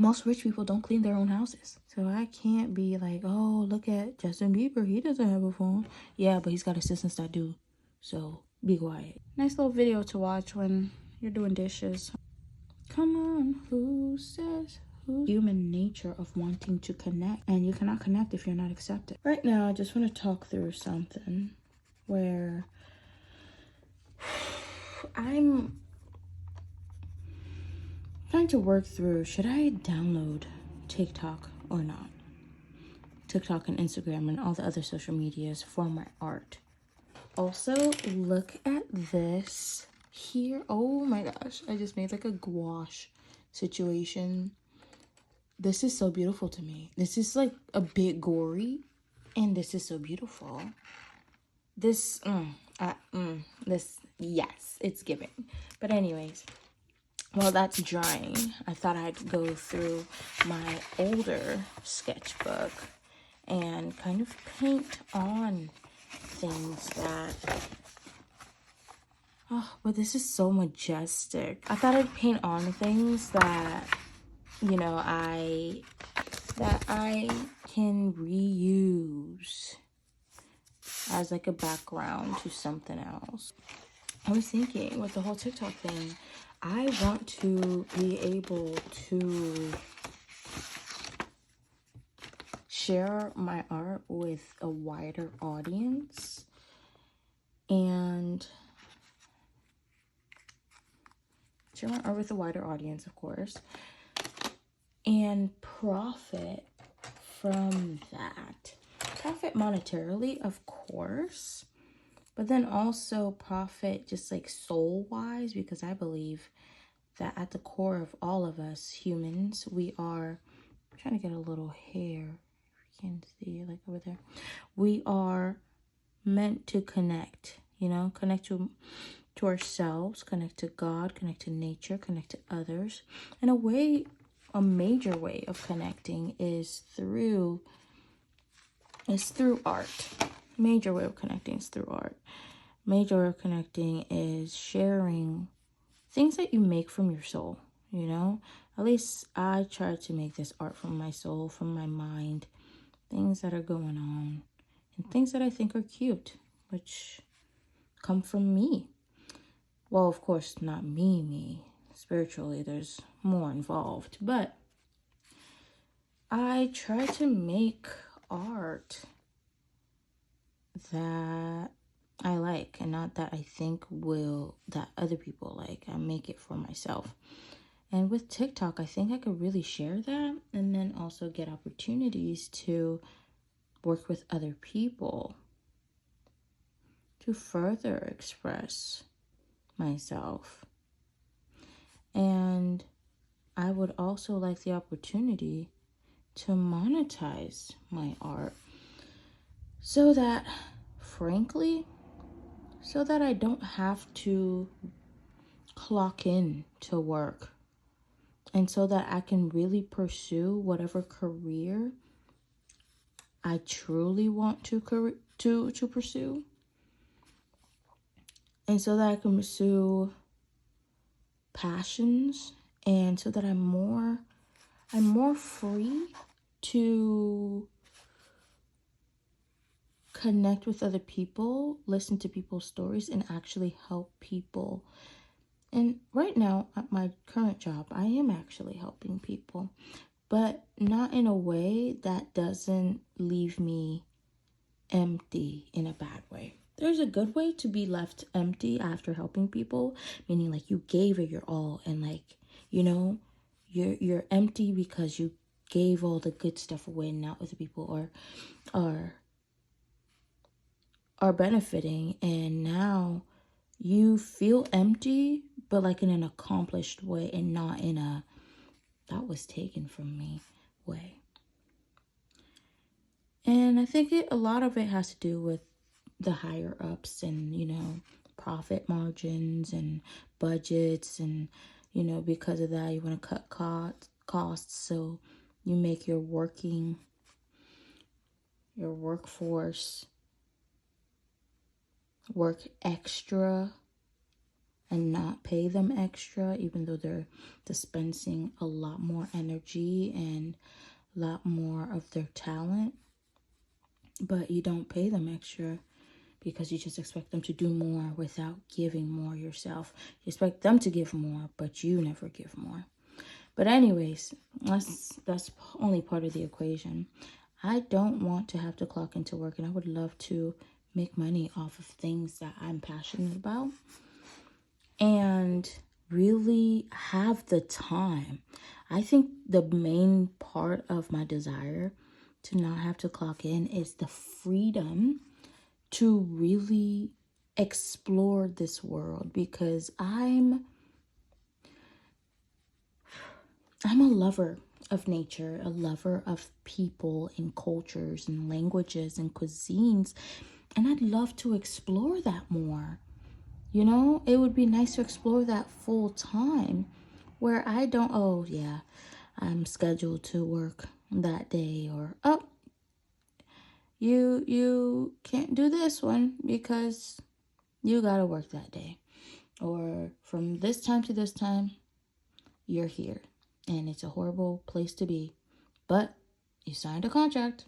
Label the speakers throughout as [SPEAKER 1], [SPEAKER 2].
[SPEAKER 1] Most rich people don't clean their own houses. So I can't be like, oh, look at Justin Bieber. He doesn't have a phone. Yeah, but he's got assistants that do. So be quiet. Nice little video to watch when you're doing dishes. Come on, who says who? Human nature of wanting to connect. And you cannot connect if you're not accepted. Right now, I just want to talk through something where I'm trying to work through, should I download TikTok or not? TikTok and Instagram and all the other social medias for my art. Also, look at this here. Oh my gosh, I just made like a gouache situation. This is so beautiful to me. This is like a bit gory, and this is so beautiful. This, yes, it's giving. But anyways, while that's drying, I thought I'd go through my older sketchbook and kind of paint on things that, oh, but this is so majestic. I thought I'd paint on things that, you know, I can reuse as like a background to something else. I was thinking with the whole TikTok thing, I want to be able to share my art with a wider audience and share my art with a wider audience, of course, and profit from that. Profit monetarily, of course, but then also profit just like soul-wise, because I believe that at the core of all of us humans, we are, I'm trying to get a little hair, if you can see like over there, we are meant to connect, you know, connect to ourselves, connect to God, connect to nature, connect to others. In a way, a major way of connecting is through art. Major way of connecting is through art. Major way of connecting is sharing things that you make from your soul, you know? At least I try to make this art from my soul, from my mind, things that are going on, and things that I think are cute, which come from me. Well, of course, not me. Spiritually, there's more involved, but I try to make art that I like and not that I think that other people like. I make it for myself. And with TikTok, I think I could really share that and then also get opportunities to work with other people to further express myself. And I would also like the opportunity to monetize my art so that, frankly, so that I don't have to clock in to work, and so that I can really pursue whatever career I truly want to pursue, and so that I can pursue passions, and so that I'm more free to connect with other people, listen to people's stories, and actually help people. And right now, at my current job, I am actually helping people, but not in a way that doesn't leave me empty in a bad way. There's a good way to be left empty after helping people, meaning like you gave it your all and like, you know, you're empty because you gave all the good stuff away and now other people are benefiting, and now you feel empty but like in an accomplished way and not in a that was taken from me way. And I think a lot of it has to do with the higher ups and, you know, profit margins and budgets. And, you know, because of that, you want to cut costs. So you make your workforce work extra and not pay them extra, even though they're dispensing a lot more energy and a lot more of their talent, but you don't pay them extra because you just expect them to do more without giving more yourself. You expect them to give more, but you never give more. But anyways, that's only part of the equation. I don't want to have to clock into work, and I would love to make money off of things that I'm passionate about and really have the time. I think the main part of my desire to not have to clock in is the freedom to really explore this world, because I'm a lover of nature, a lover of people and cultures and languages and cuisines, and I'd love to explore that more. You know, it would be nice to explore that full time where I don't, oh yeah, I'm scheduled to work that day, or oh, you can't do this one because you gotta work that day, or from this time to this time you're here, and it's a horrible place to be, but you signed a contract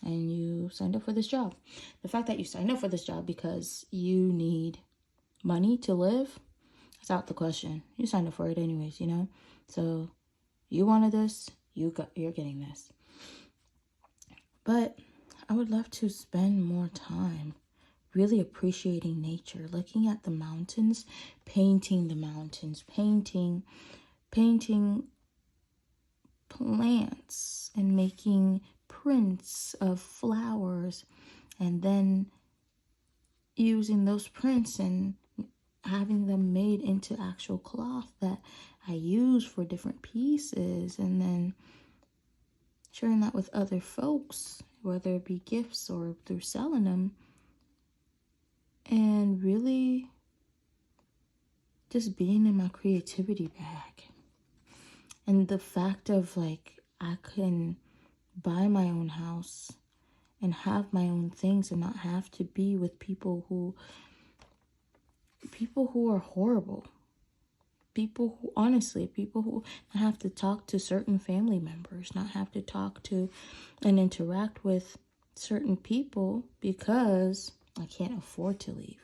[SPEAKER 1] and you signed up for this job. The fact that you signed up for this job because you need money to live, it's out the question. You signed up for it anyways, you know? So you wanted this, you're getting this. But I would love to spend more time really appreciating nature, looking at the mountains, painting the mountains, painting plants and making prints of flowers, and then using those prints and having them made into actual cloth that I use for different pieces, and then sharing that with other folks, whether it be gifts or through selling them, and really just being in my creativity bag. And the fact of like, I can buy my own house and have my own things and not have to be with people who are horrible. People who not have to talk to certain family members, not have to talk to and interact with certain people because I can't afford to leave,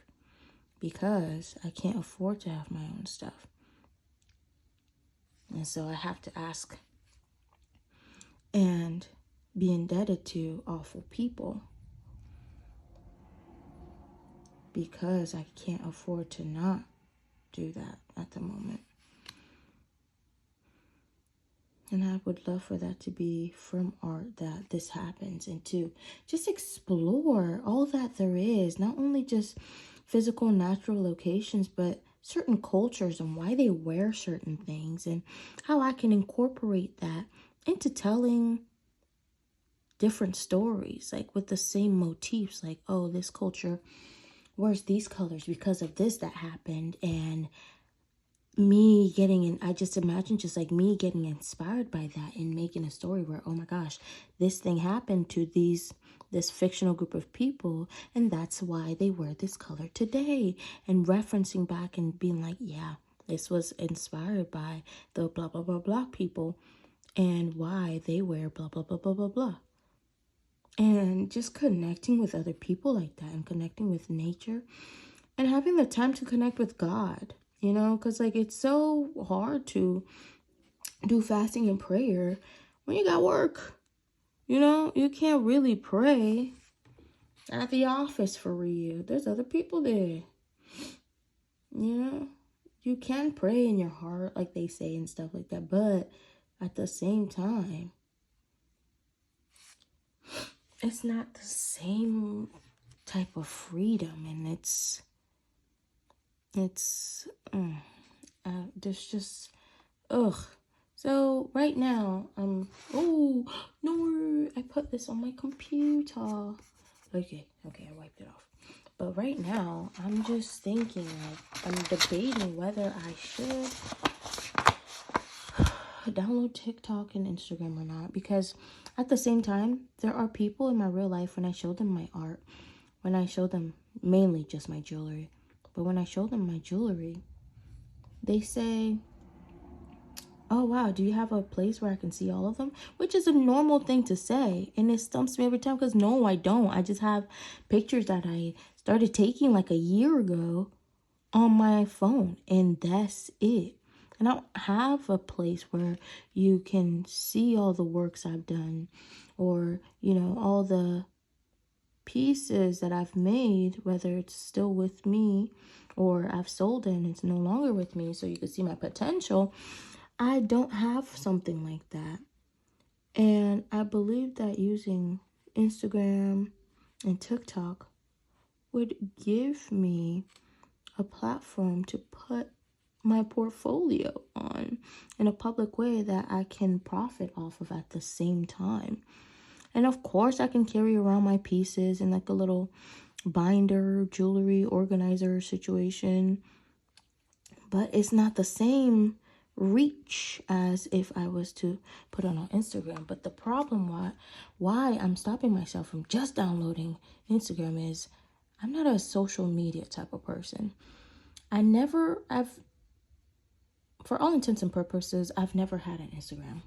[SPEAKER 1] because I can't afford to have my own stuff. And so I have to ask and be indebted to awful people because I can't afford to not do that at the moment. And I would love for that to be from art, that this happens, and to just explore all that there is, not only just physical natural locations, but certain cultures and why they wear certain things, and how I can incorporate that into telling different stories, like with the same motifs, like, oh, this culture wears these colors because of this that happened, and I just imagine just like me getting inspired by that and making a story where, oh my gosh, this thing happened to this fictional group of people, and that's why they wear this color today, and referencing back and being like, yeah, this was inspired by the blah blah blah blah people and why they wear blah blah blah blah blah blah. And just connecting with other people like that, and connecting with nature, and having the time to connect with God, you know, because like it's so hard to do fasting and prayer when you got work. You know, you can't really pray at the office for real. There's other people there. You know, you can pray in your heart, like they say, and stuff like that, but at the same time, it's not the same type of freedom, and there's just, ugh. So right now, oh, no, I put this on my computer. Okay, I wiped it off. But right now, I'm just thinking, like, I'm debating whether I should download TikTok and Instagram or not, because at the same time, there are people in my real life, when I show them my art, when I show them mainly just my jewelry, but when I show them my jewelry, they say, oh wow, do you have a place where I can see all of them? Which is a normal thing to say, and it stumps me every time because no, I don't. I just have pictures that I started taking like a year ago on my phone, and that's it. And I don't have a place where you can see all the works I've done, or all the pieces that I've made, whether it's still with me or I've sold it and it's no longer with me, so you can see my potential. I don't have something like that. And I believe that using Instagram and TikTok would give me a platform to put my portfolio on in a public way that I can profit off of at the same time. And of course, I can carry around my pieces in like a little binder, jewelry organizer situation. But it's not the same reach as if I was to put it on Instagram. But the problem why I'm stopping myself from just downloading Instagram is I'm not a social media type of person. For all intents and purposes, I've never had an Instagram.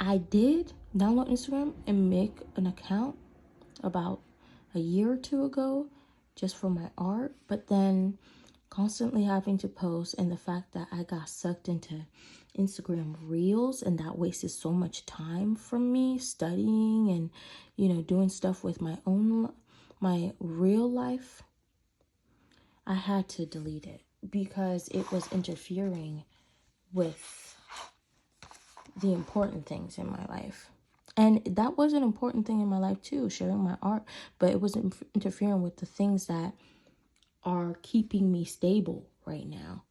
[SPEAKER 1] I did download Instagram and make an account about a year or two ago just for my art, but then constantly having to post, and the fact that I got sucked into Instagram Reels, and that wasted so much time from me studying and doing stuff with my real life. I had to delete it because it was interfering with the important things in my life. And that was an important thing in my life too, sharing my art, but it was interfering with the things that are keeping me stable right now.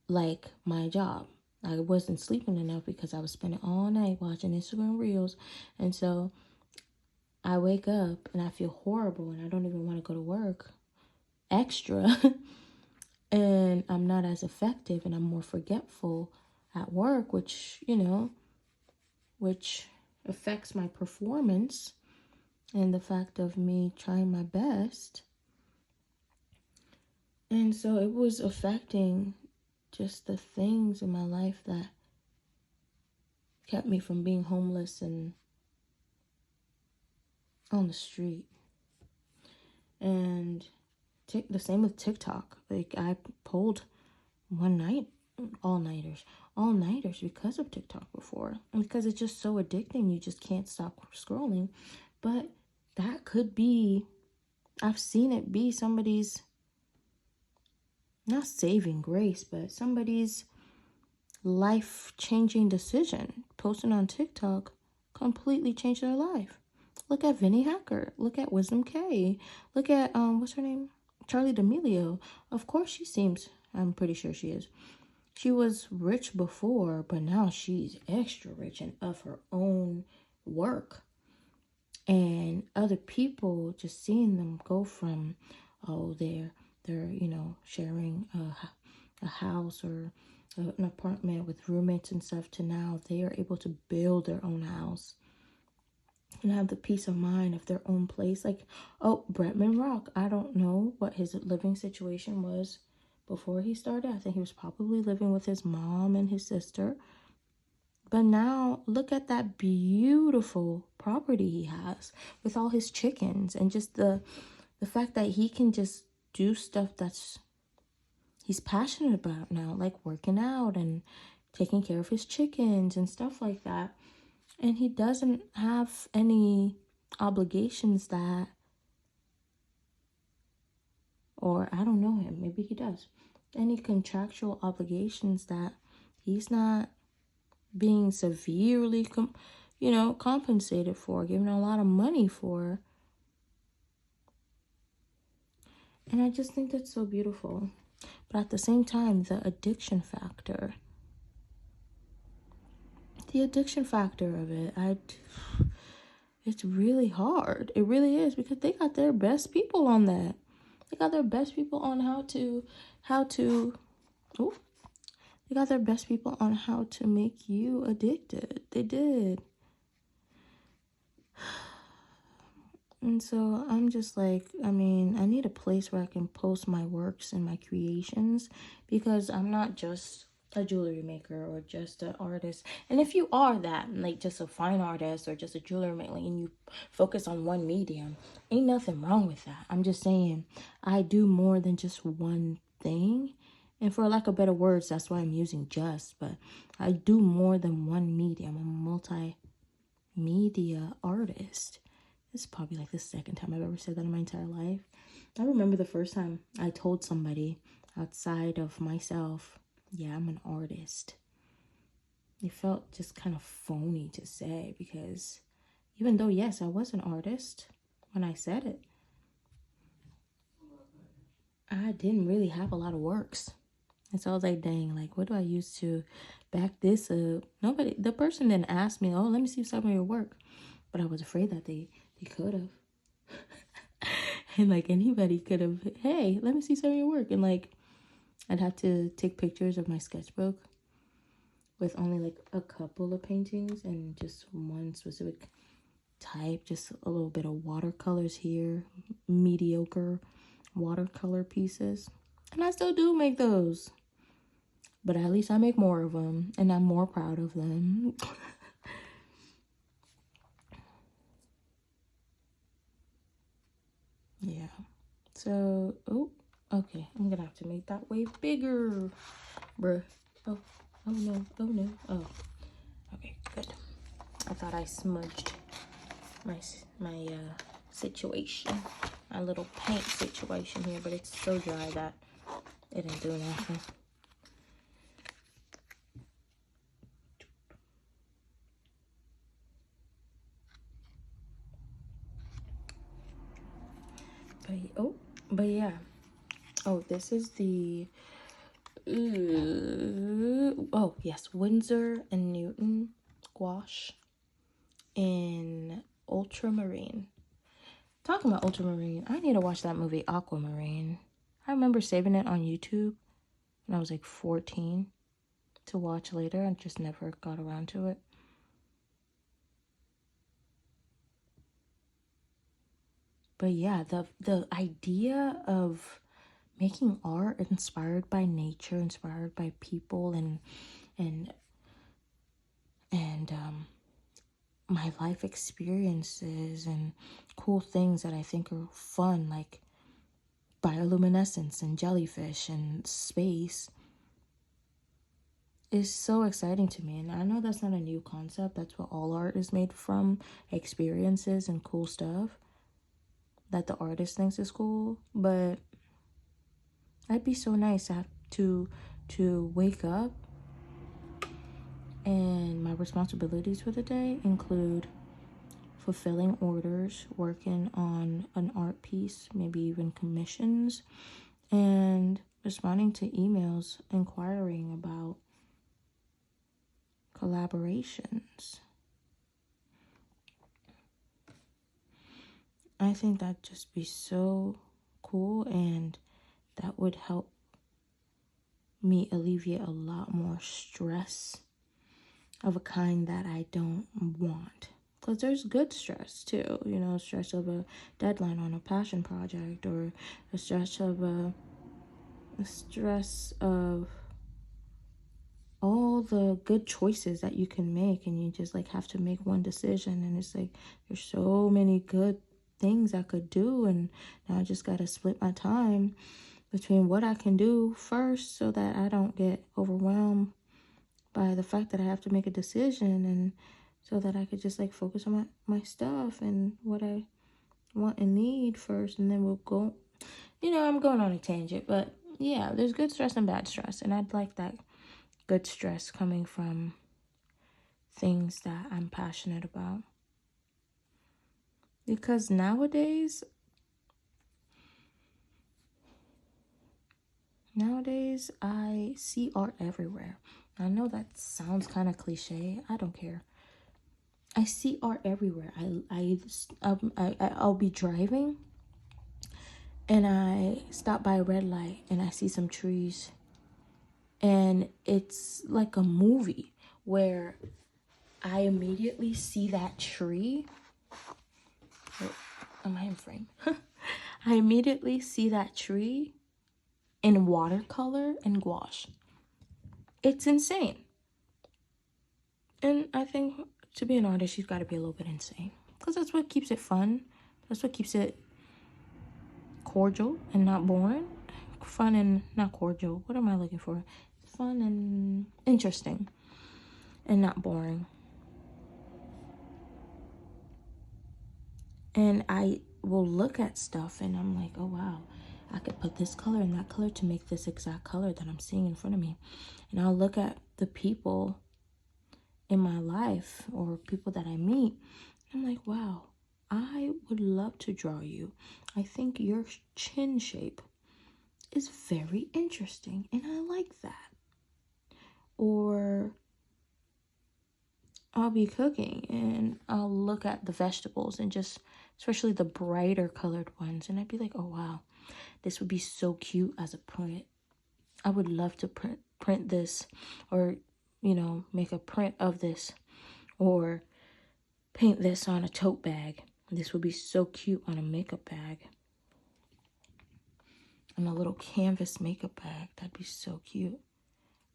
[SPEAKER 1] Like my job. I wasn't sleeping enough because I was spending all night watching Instagram Reels. And so I wake up and I feel horrible and I don't even want to go to work extra. And I'm not as effective and I'm more forgetful at work, which affects my performance and the fact of me trying my best. And so it was affecting just the things in my life that kept me from being homeless and on the street. And the same with TikTok. Like I pulled one night, all-nighters because of TikTok before. And because it's just so addicting, you just can't stop scrolling. But that could be, I've seen it be somebody's, not saving grace, but somebody's life-changing decision. Posting on TikTok completely changed their life. Look at Vinnie Hacker. Look at Wisdom K. Look at, what's her name? Charli D'Amelio. Of course she seems, I'm pretty sure she is. She was rich before, but now she's extra rich and of her own work. And other people, just seeing them go from, they're sharing a house or an apartment with roommates and stuff, to now they are able to build their own house and have the peace of mind of their own place. Like, Bretman Rock, I don't know what his living situation was before he started. I think he was probably living with his mom and his sister. But now look at that beautiful property he has with all his chickens, and just the fact that he can just do stuff that's he's passionate about now, like working out and taking care of his chickens and stuff like that. And he doesn't have any obligations that, or I don't know him, maybe he does, any contractual obligations that he's not being severely compensated for, given a lot of money for. And I just think that's so beautiful. But at the same time, the addiction factor of it, it's really hard. It really is, because they got their best people on that. They got their best people on they got their best people on how to make you addicted. They did. And so I'm just like, I mean, I need a place where I can post my works and my creations, because I'm not just a jewelry maker or just an artist. And if you are that, like just a fine artist or just a jewelry maker, and you focus on one medium, ain't nothing wrong with that. I'm just saying I do more than just one thing. And for lack of better words, that's why I'm using just, but I do more than one medium. I'm a multimedia artist. This is probably like the second time I've ever said that in my entire life. I remember the first time I told somebody outside of myself, yeah, I'm an artist. It felt just kind of phony to say, because even though, yes, I was an artist when I said it, I didn't really have a lot of works. And so I was like, dang, like, what do I use to back this up? Nobody, the person didn't ask me, oh, let me see some of your work. But I was afraid that they could have. And like anybody could have, hey, let me see some of your work. And like, I'd have to take pictures of my sketchbook with only like a couple of paintings and just one specific type, just a little bit of watercolors here, mediocre watercolor pieces. And I still do make those, but at least I make more of them and I'm more proud of them. Yeah. So, oh, okay. I'm gonna have to make that way bigger, bruh. Oh, oh no, oh no, oh. Okay, good. I thought I smudged my situation, my little paint situation here, but it's so dry that it didn't do nothing. But yeah. Oh, this is the oh yes, Winsor and Newton gouache in ultramarine. Talking about ultramarine, I need to watch that movie Aquamarine. I remember saving it on YouTube when I was like 14 to watch later. I just never got around to it. But yeah, the idea of making art inspired by nature, inspired by people, and my life experiences and cool things that I think are fun, like bioluminescence and jellyfish and space, is so exciting to me. And I know that's not a new concept. That's what all art is made from, experiences and cool stuff that the artist thinks is cool. But it'd be so nice to have to wake up and my responsibilities for the day include fulfilling orders, working on an art piece, maybe even commissions, and responding to emails inquiring about collaborations. I think that'd just be so cool, and that would help me alleviate a lot more stress of a kind that I don't want. Because there's good stress too, you know, stress of a deadline on a passion project, or a stress of all the good choices that you can make, and you just like have to make one decision, and it's like there's so many good things I could do, and now I just gotta split my time between what I can do first so that I don't get overwhelmed by the fact that I have to make a decision, and so that I could just like focus on my stuff and what I want and need first, and then we'll go. I'm going on a tangent, but yeah, there's good stress and bad stress, and I'd like that good stress coming from things that I'm passionate about. Because nowadays I see art everywhere. I know that sounds kind of cliche. I don't care. I see art everywhere. I'll be driving and I stop by a red light and I see some trees, and it's like a movie where I immediately see that tree. Am I in frame? I immediately see that tree in watercolor and gouache. It's insane. And I think to be an artist, you've got to be a little bit insane. Because that's what keeps it fun. That's what keeps it cordial and not boring. Fun and not cordial. What am I looking for? Fun and interesting and not boring. And I will look at stuff and I'm like, oh wow, I could put this color and that color to make this exact color that I'm seeing in front of me. And I'll look at the people in my life or people that I meet. I'm like, wow, I would love to draw you. I think your chin shape is very interesting and I like that. Or I'll be cooking and I'll look at the vegetables and just, especially the brighter colored ones, and I'd be like, oh wow, this would be so cute as a print. I would love to print this, or, you know, make a print of this, or paint this on a tote bag. This would be so cute on a makeup bag. On a little canvas makeup bag. That'd be so cute.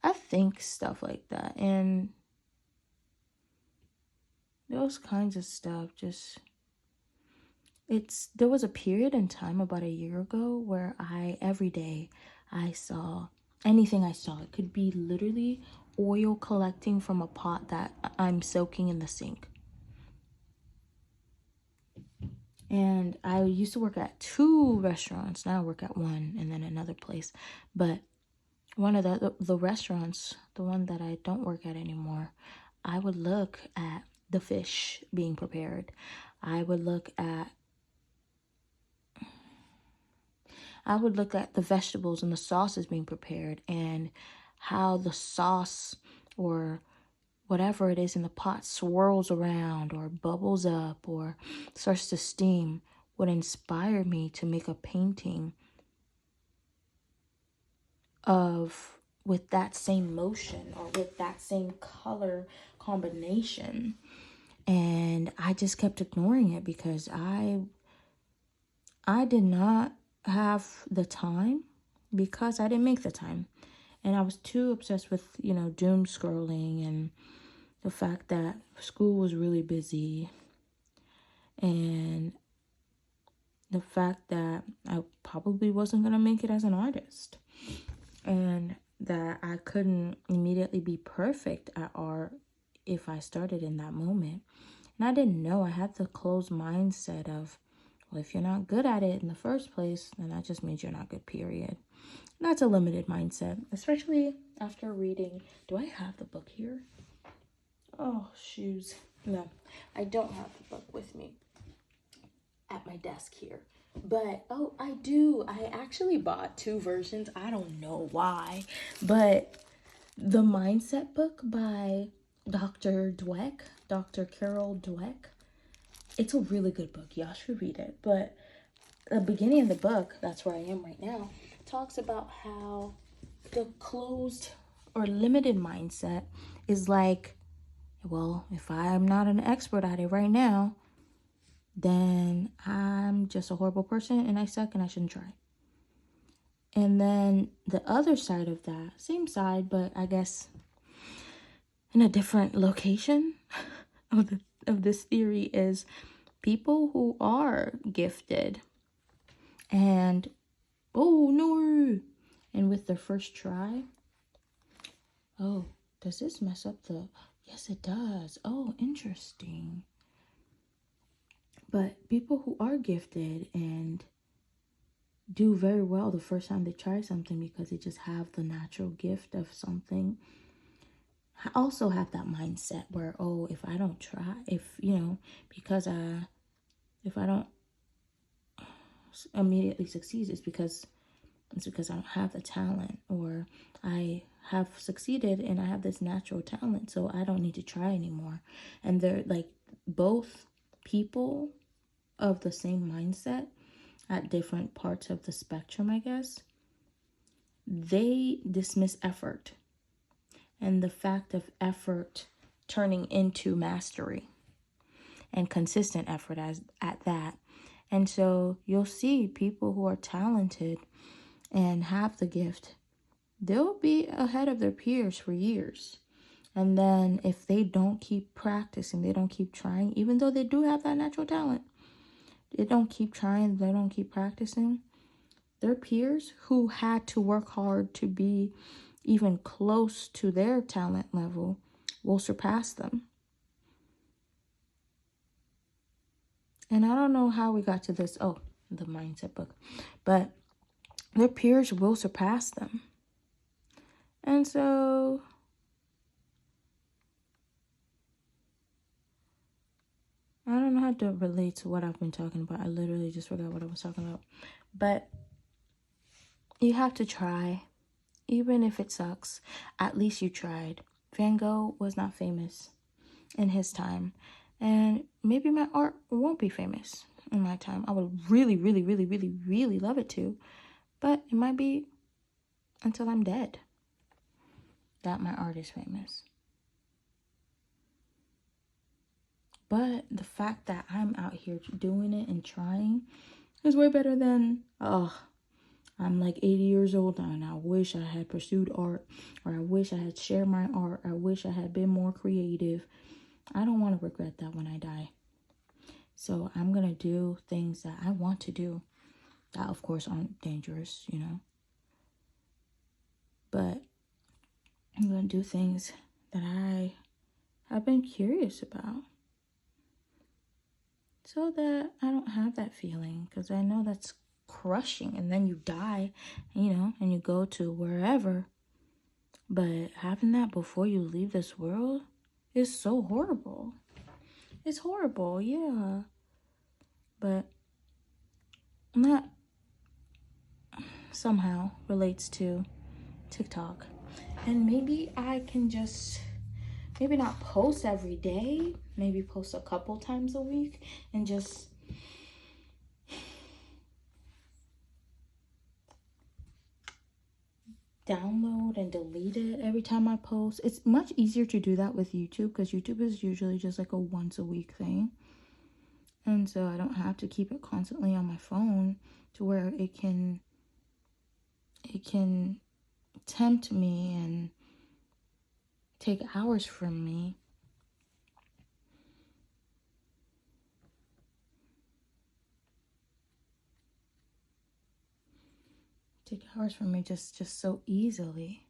[SPEAKER 1] I think stuff like that. And those kinds of stuff just... there was a period in time about a year ago where every day I saw anything I saw. It could be literally oil collecting from a pot that I'm soaking in the sink. And I used to work at 2 restaurants. Now I work at 1 and then another place. But one of the restaurants, the one that I don't work at anymore, I would look at the fish being prepared. I would look at the vegetables and the sauces being prepared and how the sauce or whatever it is in the pot swirls around or bubbles up or starts to steam would inspire me to make a painting with that same motion or with that same color combination. And I just kept ignoring it because I did not have the time, because I didn't make the time. And I was too obsessed with, doom scrolling and the fact that school was really busy and the fact that I probably wasn't going to make it as an artist and that I couldn't immediately be perfect at art if I started in that moment. And I didn't know. I had the closed mindset of, well, if you're not good at it in the first place, then that just means you're not good, period. And that's a limited mindset, especially after reading. Do I have the book here? Oh, shoes. No, I don't have the book with me at my desk here. But, oh, I do. I actually bought 2 versions. I don't know why. But the Mindset book by Dr. Carol Dweck, it's a really good book. Y'all should read it. But the beginning of the book, that's where I am right now, talks about how the closed or limited mindset is like, well, if I'm not an expert at it right now, then I'm just a horrible person and I suck and I shouldn't try. And then the other side of that, same side, but I guess in a different location of this theory, is people who are gifted and, oh no, and with their first try, oh, does this mess up the... Yes, it does. Oh, interesting. But people who are gifted and do very well the first time they try something because they just have the natural gift of something, also have that mindset where, oh, if I don't try, if I don't immediately succeed, it's because I don't have the talent, or I have succeeded and I have this natural talent, so I don't need to try anymore. And they're like both people of the same mindset at different parts of the spectrum, I guess. They dismiss effort and the fact of effort turning into mastery and consistent effort at that. And so you'll see people who are talented and have the gift, they'll be ahead of their peers for years. And then if they don't keep practicing, they don't keep trying, even though they do have that natural talent, they don't keep trying, they don't keep practicing, their peers who had to work hard to be even close to their talent level will surpass them. And I don't know how we got to this. Oh, the mindset book. But their peers will surpass them. And so I don't know how to relate to what I've been talking about. I literally just forgot what I was talking about. But you have to try. Even if it sucks, at least you tried. Van Gogh was not famous in his time. And maybe my art won't be famous in my time. I would really, really, really, really, really love it to. But it might be until I'm dead that my art is famous. But the fact that I'm out here doing it and trying is way better than, I'm like 80 years old now and I wish I had pursued art, or I wish I had shared my art. I wish I had been more creative. I don't want to regret that when I die. So I'm going to do things that I want to do that, of course, aren't dangerous, But I'm going to do things that I have been curious about, so that I don't have that feeling, because I know that's crushing. And then you die, and you go to wherever. But having that before you leave this world is so horrible. It's horrible, yeah. But that somehow relates to TikTok. And maybe I can just, maybe not post every day, maybe post a couple times a week, and just download and delete it every time I post. It's much easier to do that with YouTube, because YouTube is usually just like a once a week thing. And so I don't have to keep it constantly on my phone to where it can tempt me and take hours from me. Take hours from me just so easily.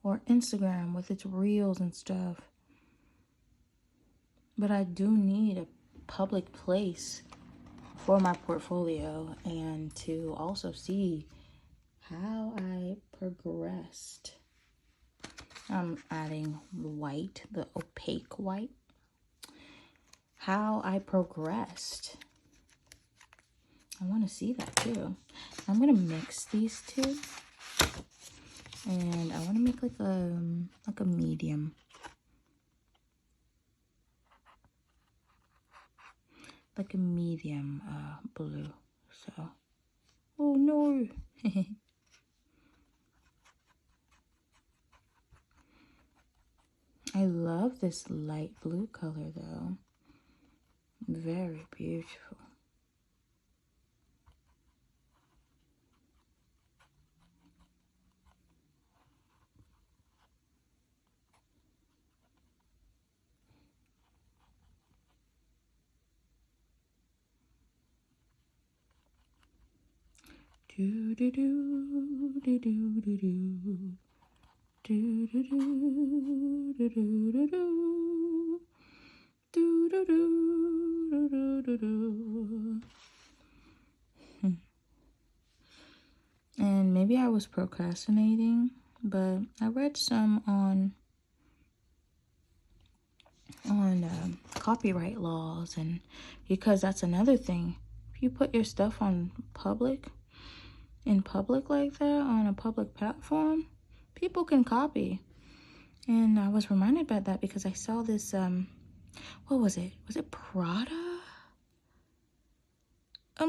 [SPEAKER 1] Or Instagram with its reels and stuff. But I do need a public place for my portfolio, and to also see how I progressed. I'm adding white, the opaque white. How I progressed. I want to see that too. I'm going to mix these two. And I want to make like a medium. Like a medium blue. So, oh no. I love this light blue color though. Very beautiful. Do do do do do do do. Do do do do do do do. Do do do do do do. And maybe I was procrastinating, but I read some on copyright laws, and because that's another thing. If you put your stuff in public like that, on a public platform, people can copy. And I was reminded about that because I saw this, what was it? Was it Prada? Or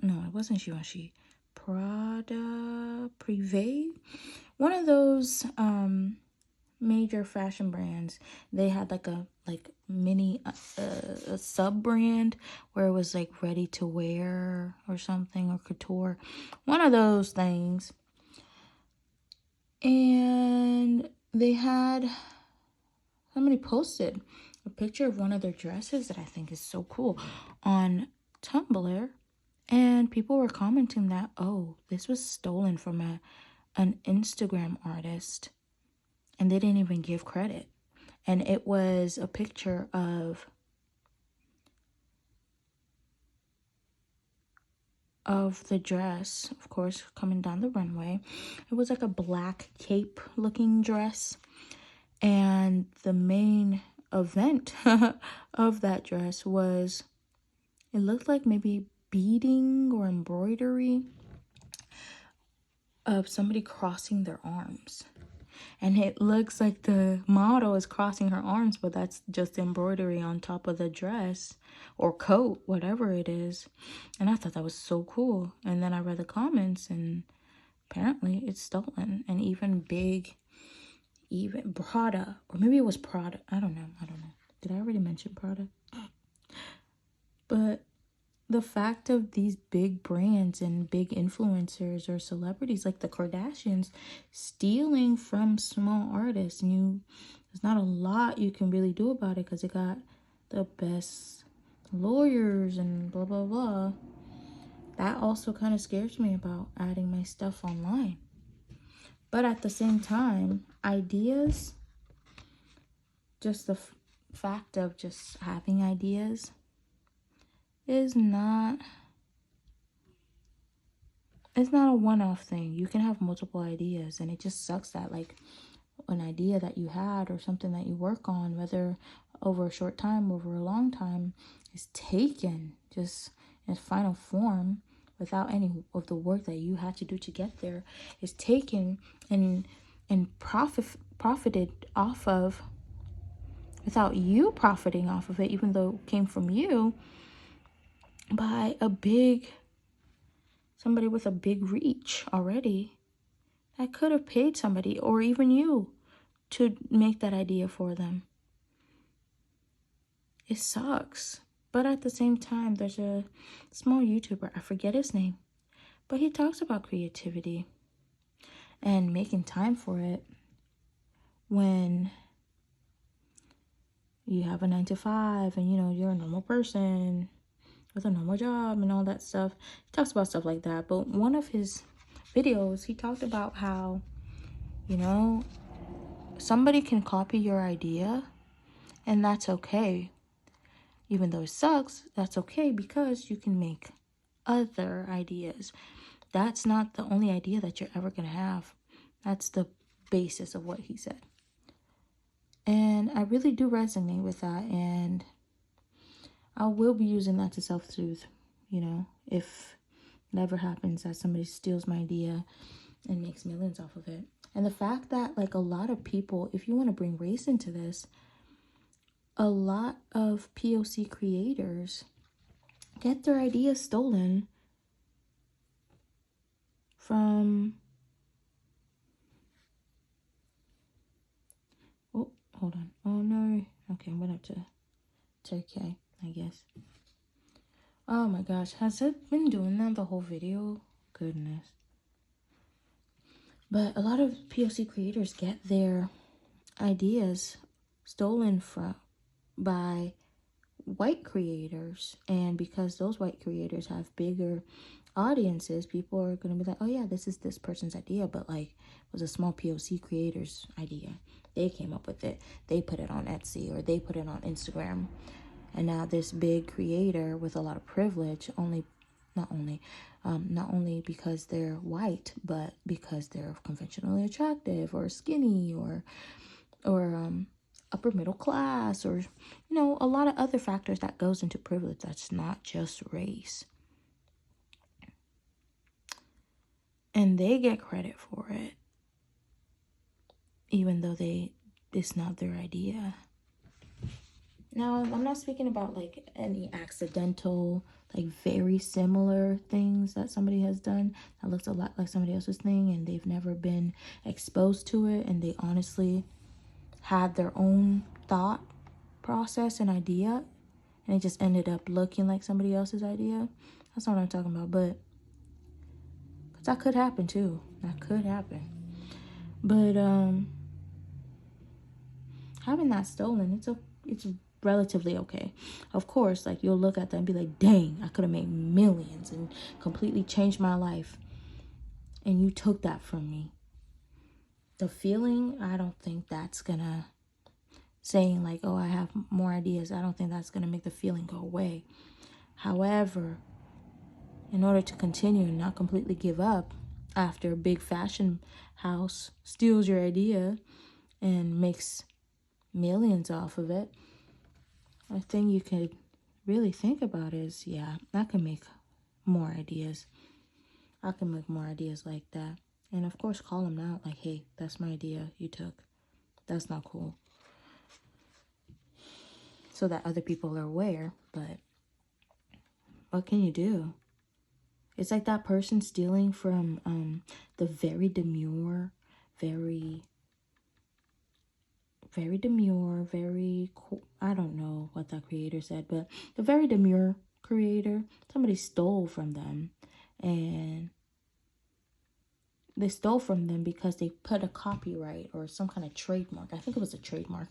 [SPEAKER 1] no, it wasn't Givenchy. Prada Privé? One of those, major fashion brands, they had like a mini a sub brand where it was like ready to wear or something, or couture, one of those things. And they had somebody posted a picture of one of their dresses that I think is so cool on Tumblr, and people were commenting that, oh, this was stolen from an Instagram artist, and they didn't even give credit. And it was a picture of the dress, of course, coming down the runway. It was like a black cape looking dress, and the main event of that dress was, it looked like maybe beading or embroidery of somebody crossing their arms. And it looks like the model is crossing her arms, but that's just embroidery on top of the dress or coat, whatever it is. And I thought that was so cool. And then I read the comments, and apparently it's stolen. And even Prada, or maybe it was Prada. I don't know. Did I already mention Prada? But the fact of these big brands and big influencers or celebrities like the Kardashians stealing from small artists, and there's not a lot you can really do about it because they got the best lawyers and blah blah blah. That also kind of scares me about adding my stuff online. But at the same time, ideas, just the fact of just having ideas is not, it's not a one-off thing. You can have multiple ideas, and it just sucks that like an idea that you had or something that you work on, whether over a short time, over a long time, is taken just in its final form without any of the work that you had to do to get there, is taken and profited off of without you profiting off of it, even though it came from you, by somebody with a big reach already that could have paid somebody or even you to make that idea for them. It sucks. But at the same time, there's a small YouTuber, I forget his name, but he talks about creativity and making time for it when you have a 9-to-5 and you're a normal person with a normal job and all that stuff. He talks about stuff like that. But one of his videos, he talked about how, somebody can copy your idea, and that's okay. Even though it sucks, that's okay, because you can make other ideas. That's not the only idea that you're ever going to have. That's the basis of what he said. And I really do resonate with that, and I will be using that to self-soothe, if it ever happens that somebody steals my idea and makes millions off of it. And the fact that like a lot of people, if you want to bring race into this, a lot of POC creators get their ideas stolen from, oh, hold on. Oh no. Okay, I'm going to Turkey, I guess. Oh my gosh, has it been doing that the whole video? Goodness. But a lot of POC creators get their ideas stolen by white creators, and because those white creators have bigger audiences, people are going to be like, oh yeah, this is this person's idea, but like it was a small POC creator's idea. They came up with it, they put it on Etsy, or they put it on Instagram, and now this big creator with a lot of privilege, not only because they're white, but because they're conventionally attractive or skinny or upper middle class, or a lot of other factors that goes into privilege. That's not just race, and they get credit for it even though it's not their idea. Now, I'm not speaking about like any accidental, like very similar things that somebody has done that looks a lot like somebody else's thing and they've never been exposed to it, and they honestly had their own thought process and idea, and it just ended up looking like somebody else's idea. That's not what I'm talking about, but that could happen too. That could happen. But having that stolen, it's relatively okay. Of course, like you'll look at that and be like, dang, I could have made millions and completely changed my life, and you took that from me. The feeling, I don't think that's gonna, saying like, oh, I have more ideas, I don't think that's gonna make the feeling go away. However, in order to continue and not completely give up after a big fashion house steals your idea and makes millions off of it, a thing you could really think about is, yeah, I can make more ideas. I can make more ideas like that. And of course, call them out like, hey, that's my idea you took. That's not cool. So that other people are aware, but what can you do? It's like that person stealing from the very demure, very cool, I don't know what that creator said, but the very demure creator, somebody stole from them, and they stole from them because they put a copyright or some kind of trademark, I think it was a trademark,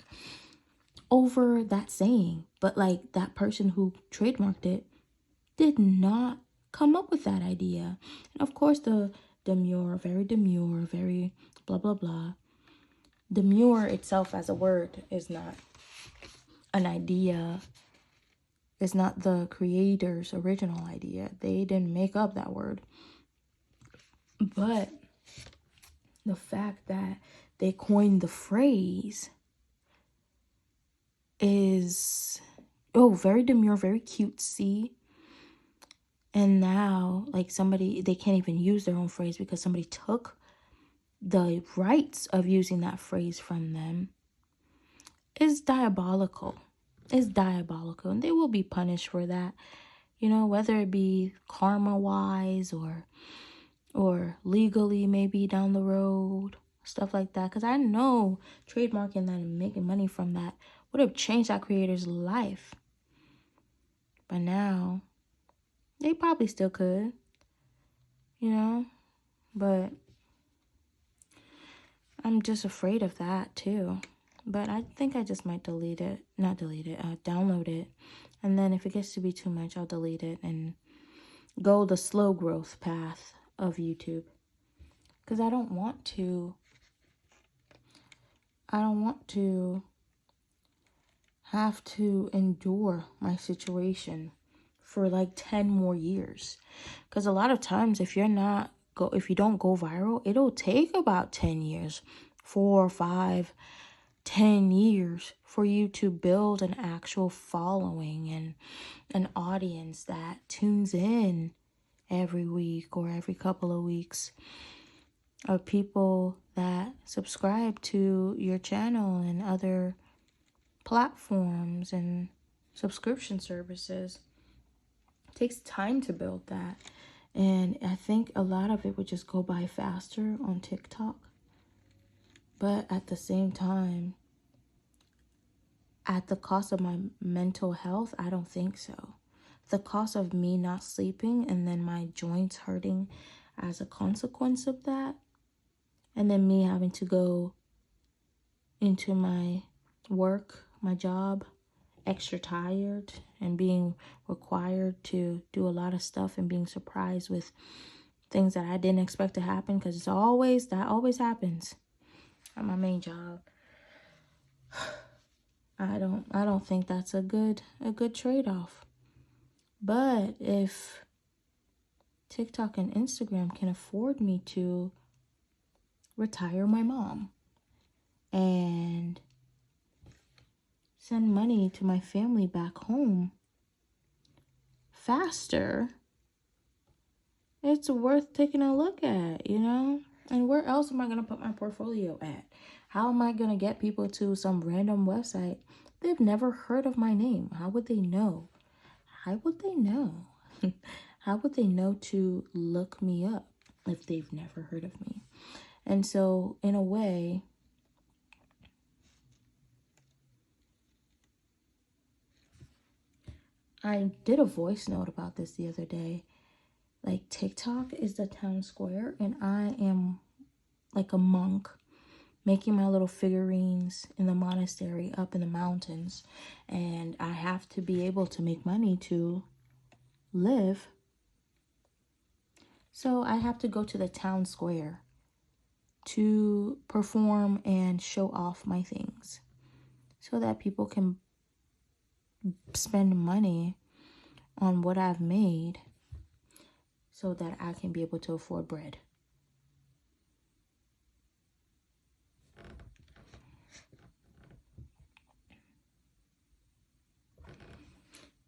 [SPEAKER 1] over that saying. But like that person who trademarked it did not come up with that idea. And of course the demure, very blah blah blah. Demure itself as a word is not an idea. It's not the creator's original idea. They didn't make up that word. But the fact that they coined the phrase is, oh, very demure, very cutesy. And now, like, somebody, they can't even use their own phrase because somebody took the rights of using that phrase from them. Is diabolical. It's diabolical. And they will be punished for that. You know, whether it be karma-wise or legally maybe down the road, stuff like that. Because I know trademarking that and making money from that would have changed that creator's life. But now, they probably still could, you know, but I'm just afraid of that too. But I think I just might download it. And then if it gets to be too much, I'll delete it and go the slow growth path of YouTube. Because I don't want to have to endure my situation for like 10 more years. Because a lot of times if you don't go viral, it'll take about 10 years, 4, 5, 10 years for you to build an actual following and an audience that tunes in every week or every couple of weeks, of people that subscribe to your channel and other platforms and subscription services. It takes time to build that. And I think a lot of it would just go by faster on TikTok. But at the same time, at the cost of my mental health, I don't think so. The cost of me not sleeping and then my joints hurting as a consequence of that, and then me having to go into my work, my job, extra tired and being required to do a lot of stuff and being surprised with things that I didn't expect to happen, because that always happens at my main job. I don't think that's a good trade-off. But if TikTok and Instagram can afford me to retire my mom and send money to my family back home faster, it's worth taking a look at, you know? And where else am I going to put my portfolio at? How am I going to get people to some random website? They've never heard of my name. How would they know? How would they know? How would they know to look me up if they've never heard of me? And so, in a way, I did a voice note about this the other day. Like, TikTok is the town square, and I am like a monk making my little figurines in the monastery up in the mountains. And I have to be able to make money to live. So I have to go to the town square to perform and show off my things so that people can spend money on what I've made so that I can be able to afford bread.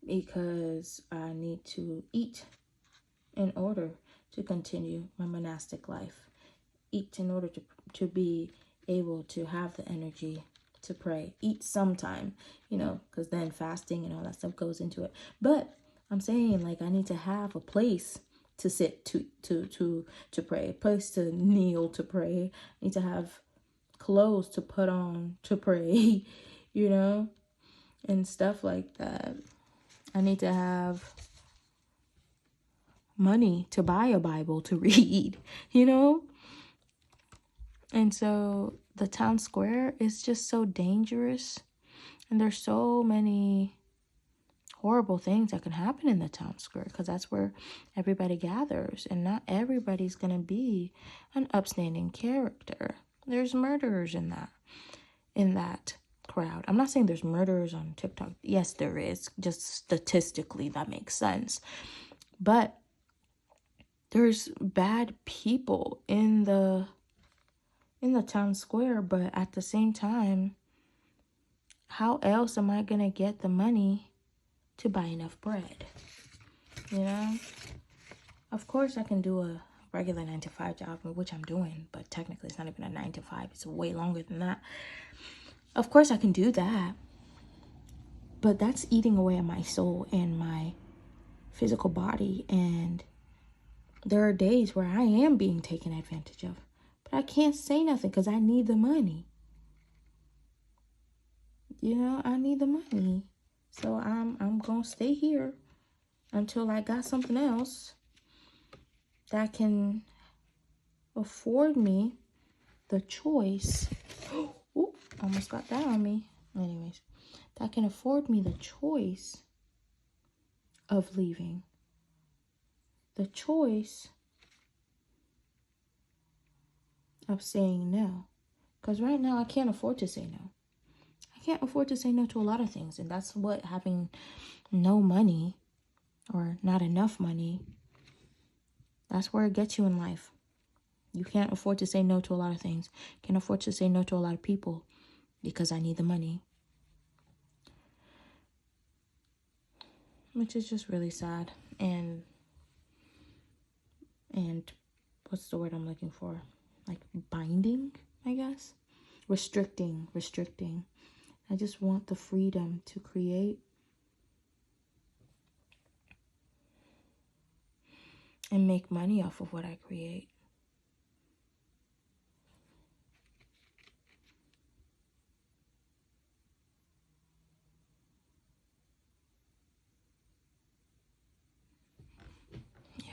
[SPEAKER 1] Because I need to eat in order to continue my monastic life. Eat in order to be able to have the energy to pray. Eat sometime, because then fasting and all that stuff goes into it. But I'm saying, like, I need to have a place to sit to pray, a place to kneel to pray. I need to have clothes to put on to pray, and stuff like that. I need to have money to buy a Bible to read, And so the town square is just so dangerous. And there's so many horrible things that can happen in the town square because that's where everybody gathers. And not everybody's going to be an upstanding character. There's murderers in that crowd. I'm not saying there's murderers on TikTok. Yes, there is. Just statistically, that makes sense. But there's bad people in the town square, but at the same time, how else am I gonna get the money to buy enough bread? Of course I can do a regular 9-to-5 job, which I'm doing, but technically it's not even a 9-to-5. It's way longer than that. Of course I can do that, but that's eating away at my soul and my physical body. And there are days where I am being taken advantage of, but I can't say nothing because I need the money. I need the money. So I'm going to stay here until I got something else that can afford me the choice. Ooh, almost got that on me. Anyways, that can afford me the choice of leaving. The choice of saying no. Because right now I can't afford to say no. I can't afford to say no to a lot of things. And that's what having no money or not enough money, that's where it gets you in life. You can't afford to say no to a lot of things. Can't afford to say no to a lot of people because I need the money. Which is just really sad. And what's the word I'm looking for? Like binding, I guess. Restricting. I just want the freedom to create and make money off of what I create. Yeah.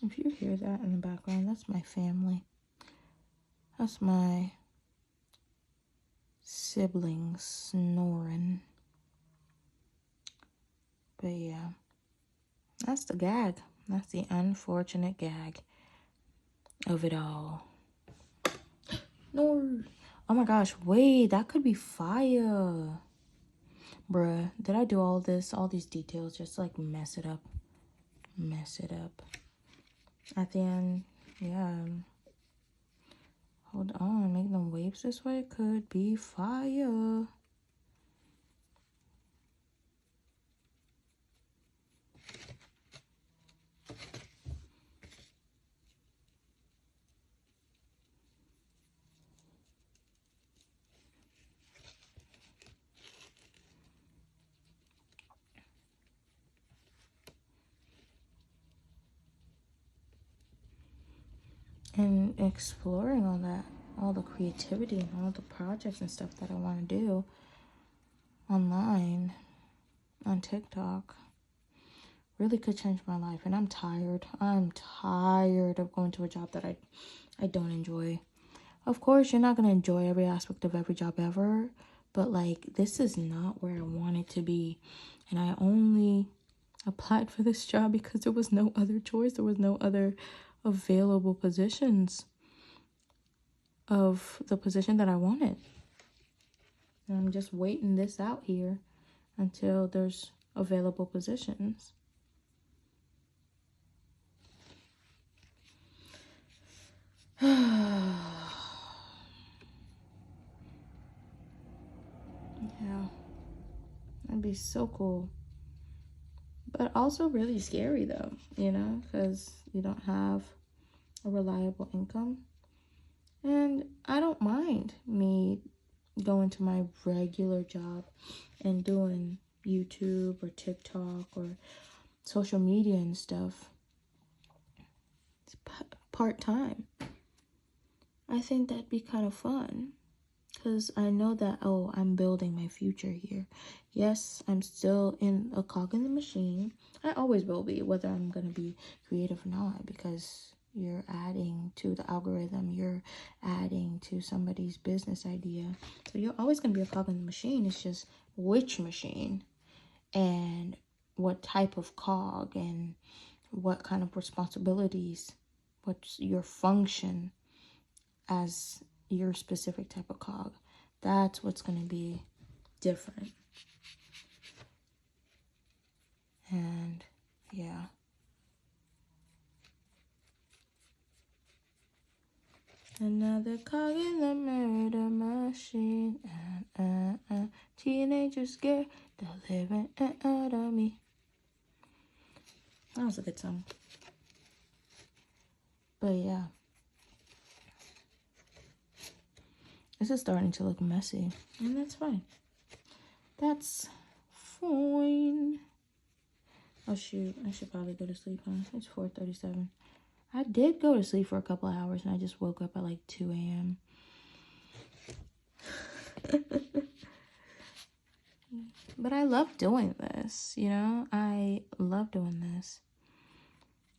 [SPEAKER 1] If you hear that in the background, that's my family. That's my siblings snoring. But yeah, that's the gag. That's the unfortunate gag of it all. No. Oh my gosh, wait, that could be fire. Bruh, did I do all these details just to, like, mess it up? At the end, yeah. Hold on, make them waves this way. Could be fire. and exploring all the creativity and all the projects and stuff that I want to do online on TikTok really could change my life. And I'm tired. I'm tired of going to a job that I don't enjoy. Of course, you're not going to enjoy every aspect of every job ever, but like, this is not where I want it to be. And I only applied for this job because there was no other choice. There was no other available positions of the position that I wanted. And I'm just waiting this out here until there's available positions. Yeah. That'd be so cool. But also really scary though, you know, because you don't have a reliable income. And I don't mind me going to my regular job and doing YouTube or TikTok or social media and stuff. It's part-time. I think that'd be kind of fun. Because I know that, oh, I'm building my future here. Yes, I'm still in a cog in the machine. I always will be, whether I'm going to be creative or not, because you're adding to the algorithm. You're adding to somebody's business idea. So you're always going to be a cog in the machine. It's just which machine and what type of cog and what kind of responsibilities, what's your function as your specific type of cog. That's what's going to be different. And yeah. Another cog in the murder machine. Teenagers scared the living out of me. That was a good song. But yeah. This is starting to look messy, and that's fine. That's fine. Oh shoot, I should probably go to sleep, huh? It's 4:37. I did go to sleep for a couple of hours, and I just woke up at like 2 a.m. But I love doing this, you know? I love doing this.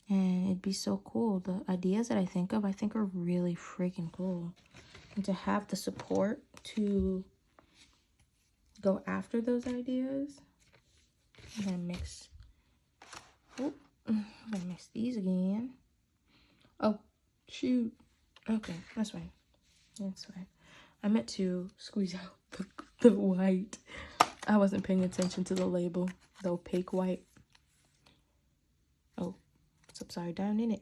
[SPEAKER 1] And it'd be so cool. The ideas that I think of, I think are really freaking cool. And to have the support to go after those ideas. I'm gonna mix. Oh, I'm gonna mix these again. Oh, shoot. Okay, that's fine. That's fine. I meant to squeeze out the white. I wasn't paying attention to the label. The opaque white. Oh, it's upside down in it.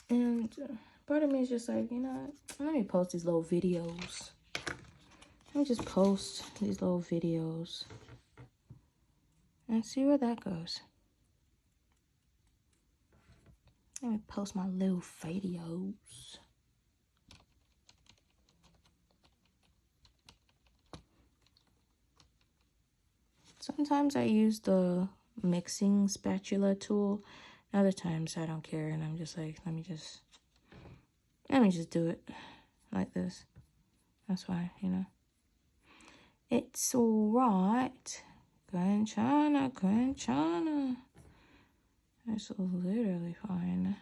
[SPEAKER 1] And part of me is just like, you know, let me post these little videos. Let me just post these little videos and see where that goes. Let me post my little videos. Sometimes I use the mixing spatula tool. Other times I don't care, and I'm just like, let me just do it like this. That's why, you know. It's alright. Conchana. It's literally fine.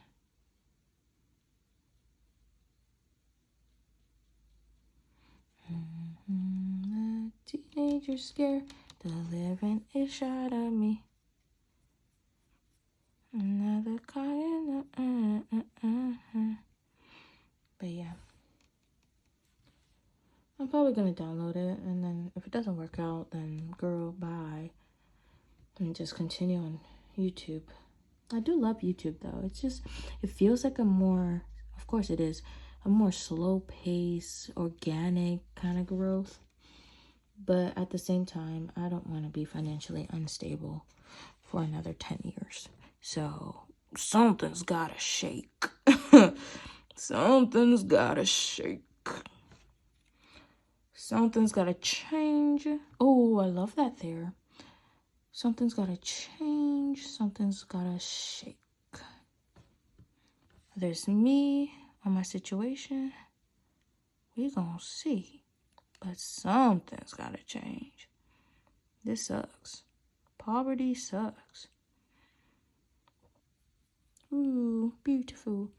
[SPEAKER 1] The teenager scared the living ish out of me. Another kind of But yeah, I'm probably gonna download it, and then if it doesn't work out, then girl, bye, and just continue on YouTube. I do love YouTube though. It's just, it feels like a more, of course it is, a more slow pace, organic kind of growth. But at the same time, I don't want to be financially unstable for another 10 years. So something's gotta shake. Something's gotta shake. Something's gotta change. Oh, I love that there. Something's gotta change. Something's gotta shake. There's me on my situation. We gonna see. But something's gotta change. This sucks. Poverty sucks. Ooh, beautiful.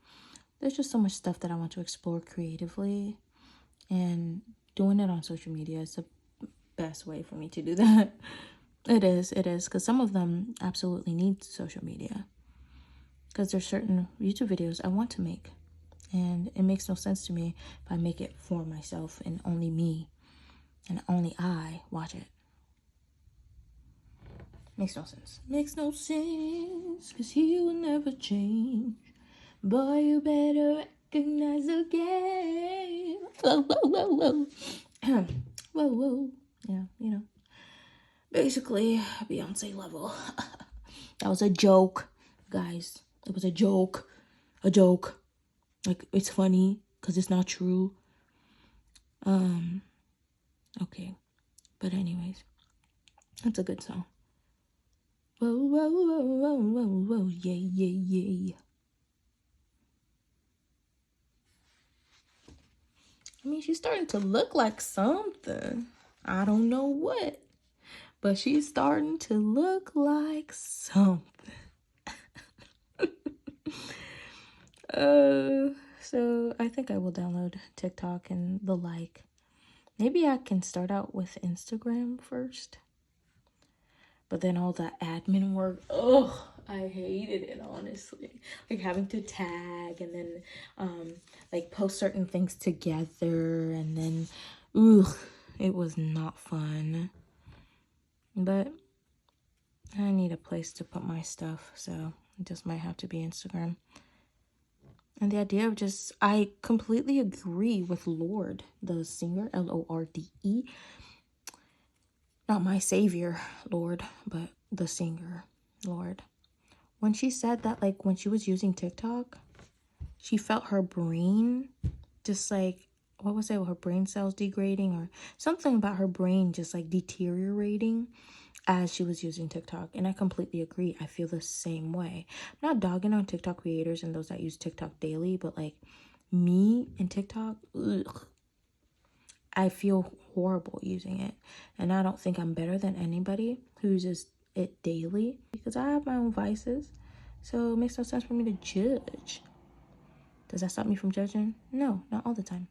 [SPEAKER 1] There's just so much stuff that I want to explore creatively. And doing it on social media is the best way for me to do that. It is. Because some of them absolutely need social media. Because there's certain YouTube videos I want to make. And it makes no sense to me if I make it for myself and only me and only I watch it. Makes no sense. Makes no sense, because he will never change. Boy, you better recognize the game. Whoa, whoa, whoa, whoa. Whoa, whoa. Yeah, you know. Basically, Beyonce level. That was a joke, guys. It was a joke. A joke. Like, it's funny because it's not true. Okay. But anyways, that's a good song. Whoa, whoa, whoa, whoa, whoa, whoa, yeah, yeah, yeah. I mean, she's starting to look like something. I don't know what, but she's starting to look like something. So I think I will download TikTok and the like. Maybe I can start out with Instagram first. But then all that admin work, I hated it, honestly. Like having to tag and then like post certain things together, and then it was not fun. But I need a place to put my stuff, so it just might have to be Instagram. And the idea of I completely agree with Lorde, the singer, Lorde. Not my savior, Lorde, but the singer, Lorde. When she said that, like, when she was using TikTok, she felt her brain just like, what was it, her brain cells degrading or something about her brain just like deteriorating as she was using TikTok. And I completely agree. I feel the same way. I'm not dogging on TikTok creators and those that use TikTok daily, but like me and TikTok, I feel horrible using it. And I don't think I'm better than anybody who uses it daily because I have my own vices. So it makes no sense for me to judge. Does that stop me from judging? No, not all the time.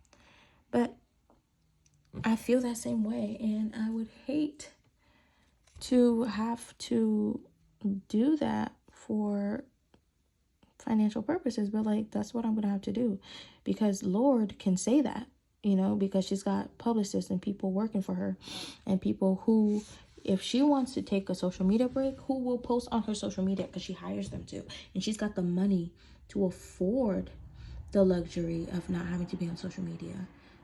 [SPEAKER 1] But I feel that same way, and I would hate to have to do that for financial purposes, but like that's what I'm gonna have to do because Lorde can say that, you know, because she's got publicists and people working for her and people who, if she wants to take a social media break, who will post on her social media because she hires them to, and she's got the money to afford the luxury of not having to be on social media.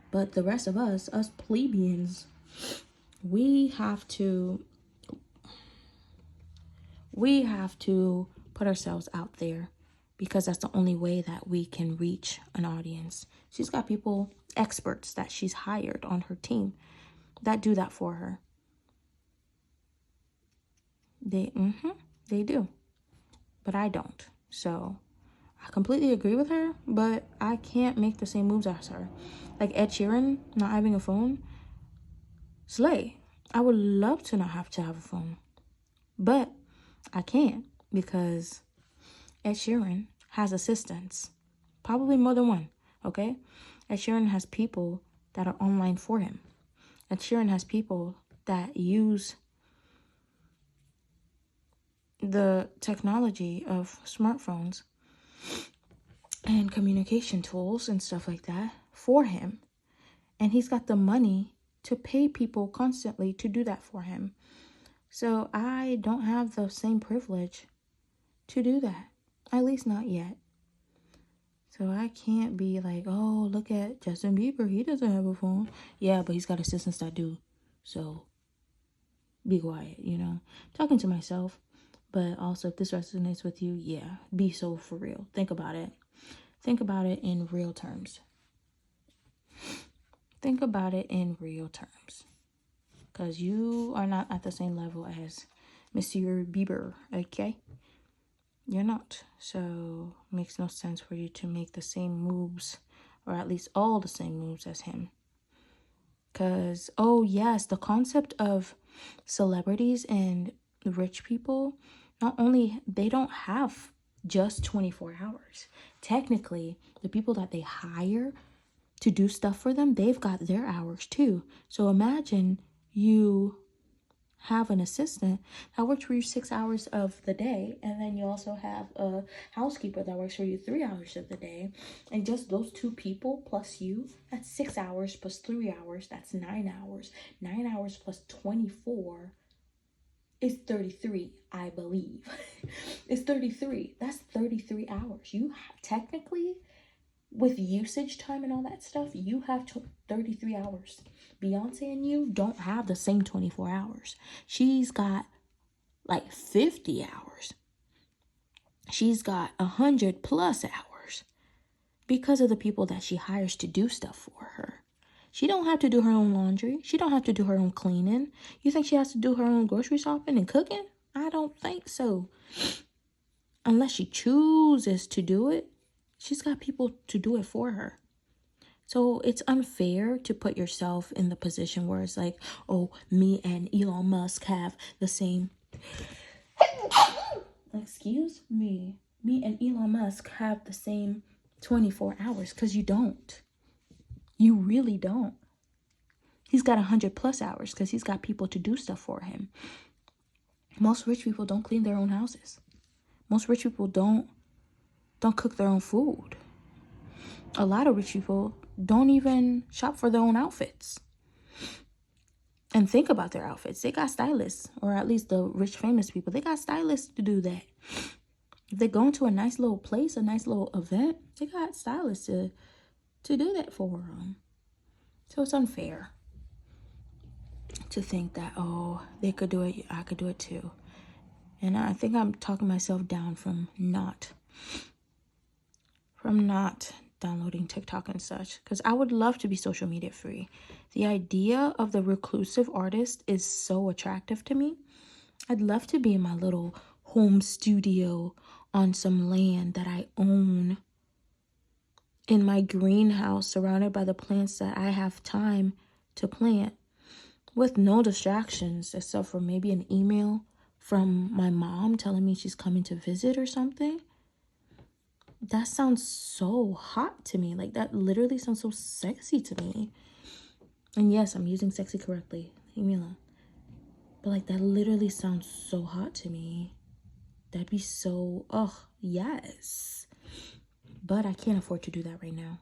[SPEAKER 1] But the rest of us plebeians, we have to put ourselves out there because that's the only way that we can reach an audience. She's got people, experts that she's hired on her team that do that for her. They do. But I don't. So I completely agree with her, but I can't make the same moves as her. Like Ed Sheeran not having a phone. Slay. I would love to not have to have a phone. But I can't because Ed Sheeran has assistants. Probably more than one, okay? Ed Sheeran has people that are online for him. Ed Sheeran has people that use the technology of smartphones and communication tools and stuff like that for him. And he's got the money to pay people constantly to do that for him. So I don't have the same privilege to do that. At least not yet. So I can't be like, oh, look at Justin Bieber. He doesn't have a phone. Yeah, but he's got assistants that do. So be quiet, you know. Talking to myself. But also, if this resonates with you, yeah, be so for real. Think about it. Think about it in real terms. Think about it in real terms. Because you are not at the same level as Monsieur Bieber, okay? You're not. So it makes no sense for you to make the same moves, or at least all the same moves as him. Because, oh yes, the concept of celebrities and rich people, not only, they don't have just 24 hours. Technically, the people that they hire to do stuff for them, they've got their hours too. So imagine you have an assistant that works for you 6 hours of the day, and then you also have a housekeeper that works for you 3 hours of the day, and just those two people plus you, that's 6 hours plus 3 hours, that's 9 hours. 9 hours plus 24 is 33, I believe. It's 33. That's 33 hours. You technically, with usage time and all that stuff, you have 33 hours. Beyonce and you don't have the same 24 hours. She's got like 50 hours. She's got 100 plus hours because of the people that she hires to do stuff for her. She don't have to do her own laundry. She don't have to do her own cleaning. You think she has to do her own grocery shopping and cooking? I don't think so. Unless she chooses to do it, she's got people to do it for her. So it's unfair to put yourself in the position where it's like, oh, me and Elon Musk have the same. Excuse me. Me and Elon Musk have the same 24 hours, because you don't. You really don't. He's got 100 plus hours because he's got people to do stuff for him. Most rich people don't clean their own houses. Most rich people don't cook their own food. A lot of rich people don't even shop for their own outfits and think about their outfits. They got stylists, or at least the rich famous people, they got stylists to do that. If they go into a nice little place, a nice little event, they got stylists to do that for them. So it's unfair to think that, oh, they could do it, I could do it too. And I think I'm talking myself down from not downloading TikTok and such, because I would love to be social media free. The idea of the reclusive artist is so attractive to me. I'd love to be in my little home studio on some land that I own, in my greenhouse, surrounded by the plants that I have time to plant, with no distractions except for maybe an email from my mom telling me she's coming to visit or something. That sounds so hot to me. Like, that literally sounds so sexy to me. And yes, I'm using sexy correctly. Leave me alone. But like, that literally sounds so hot to me. That'd be so, yes. But I can't afford to do that right now.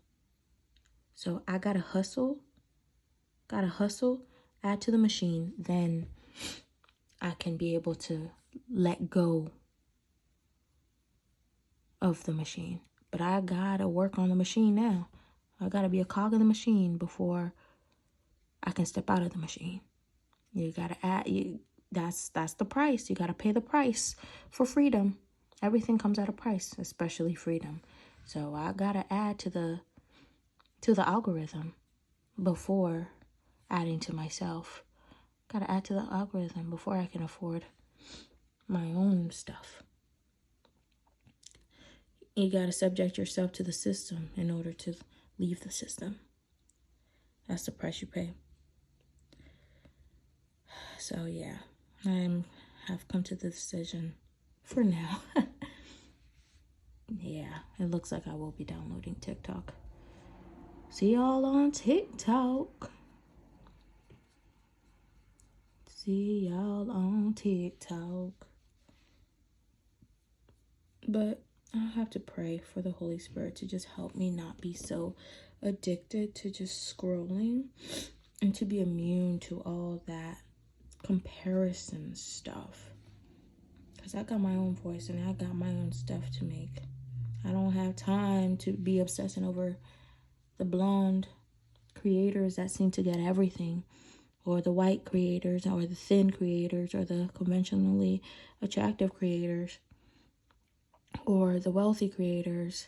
[SPEAKER 1] So I gotta hustle, add to the machine. Then I can be able to let go of the machine. But I gotta work on the machine now. I gotta be a cog in the machine before I can step out of the machine. You gotta add, that's the price. You gotta pay the price for freedom. Everything comes at a price, especially freedom. So I gotta add to the algorithm before adding to myself. Gotta add to the algorithm before I can afford my own stuff. You gotta subject yourself to the system in order to leave the system. That's the price you pay. So yeah, I have come to the decision for now. Yeah, it looks like I will be downloading TikTok. See y'all on TikTok. See y'all on TikTok. But I have to pray for the Holy Spirit to just help me not be so addicted to just scrolling, and to be immune to all that comparison stuff. Because I got my own voice and I got my own stuff to make. I don't have time to be obsessing over the blonde creators that seem to get everything, or the white creators, or the thin creators, or the conventionally attractive creators, or the wealthy creators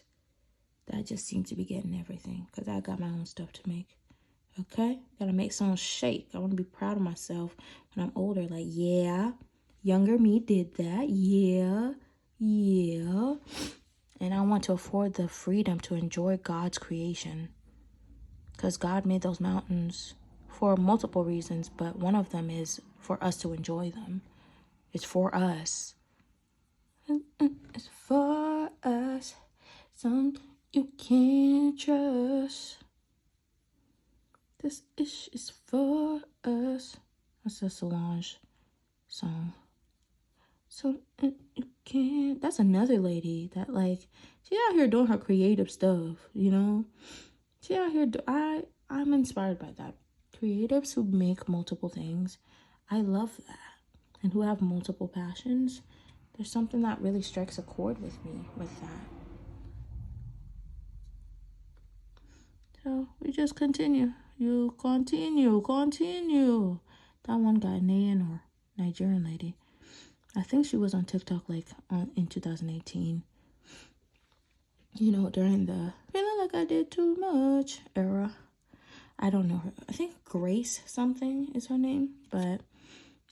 [SPEAKER 1] that just seem to be getting everything because I got my own stuff to make. Okay? Gotta make someone shake. I want to be proud of myself when I'm older. Like, yeah, younger me did that. Yeah. And I want to afford the freedom to enjoy God's creation. Because God made those mountains for multiple reasons, but one of them is for us to enjoy them. It's for us. It's for us. Something you can't trust. This ish is for us. That's a Solange song. So you can't. That's another lady that like she out here doing her creative stuff. You know, she out here. I'm inspired by that. Creatives who make multiple things, I love that, and who have multiple passions. There's something that really strikes a chord with me with that. So we just continue. You continue. That one Ghanaian or Nigerian lady, I think she was on TikTok like in 2018. You know, during the feeling like I did too much era. I don't know her. I think Grace something is her name. But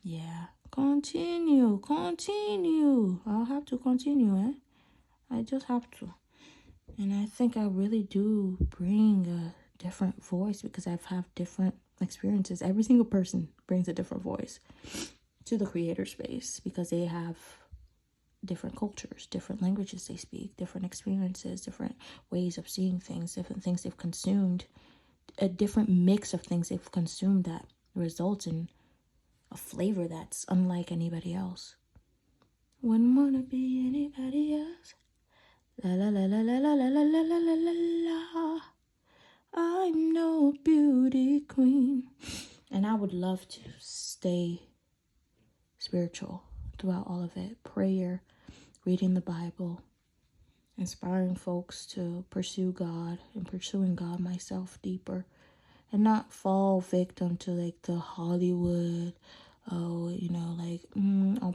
[SPEAKER 1] yeah, continue. I'll have to continue, eh? I just have to. And I think I really do bring a different voice because I've had different experiences. Every single person brings a different voice to the creator space because they have different cultures, different languages they speak, different experiences, different ways of seeing things, different things they've consumed, a different mix of things they've consumed that results in a flavor that's unlike anybody else. Wouldn't wanna be anybody else. La la la la la la la la la la la la. I'm no beauty queen. And I would love to stay spiritual throughout all of it. Prayer, reading the Bible, inspiring folks to pursue God and pursuing God myself deeper and not fall victim to like the Hollywood, oh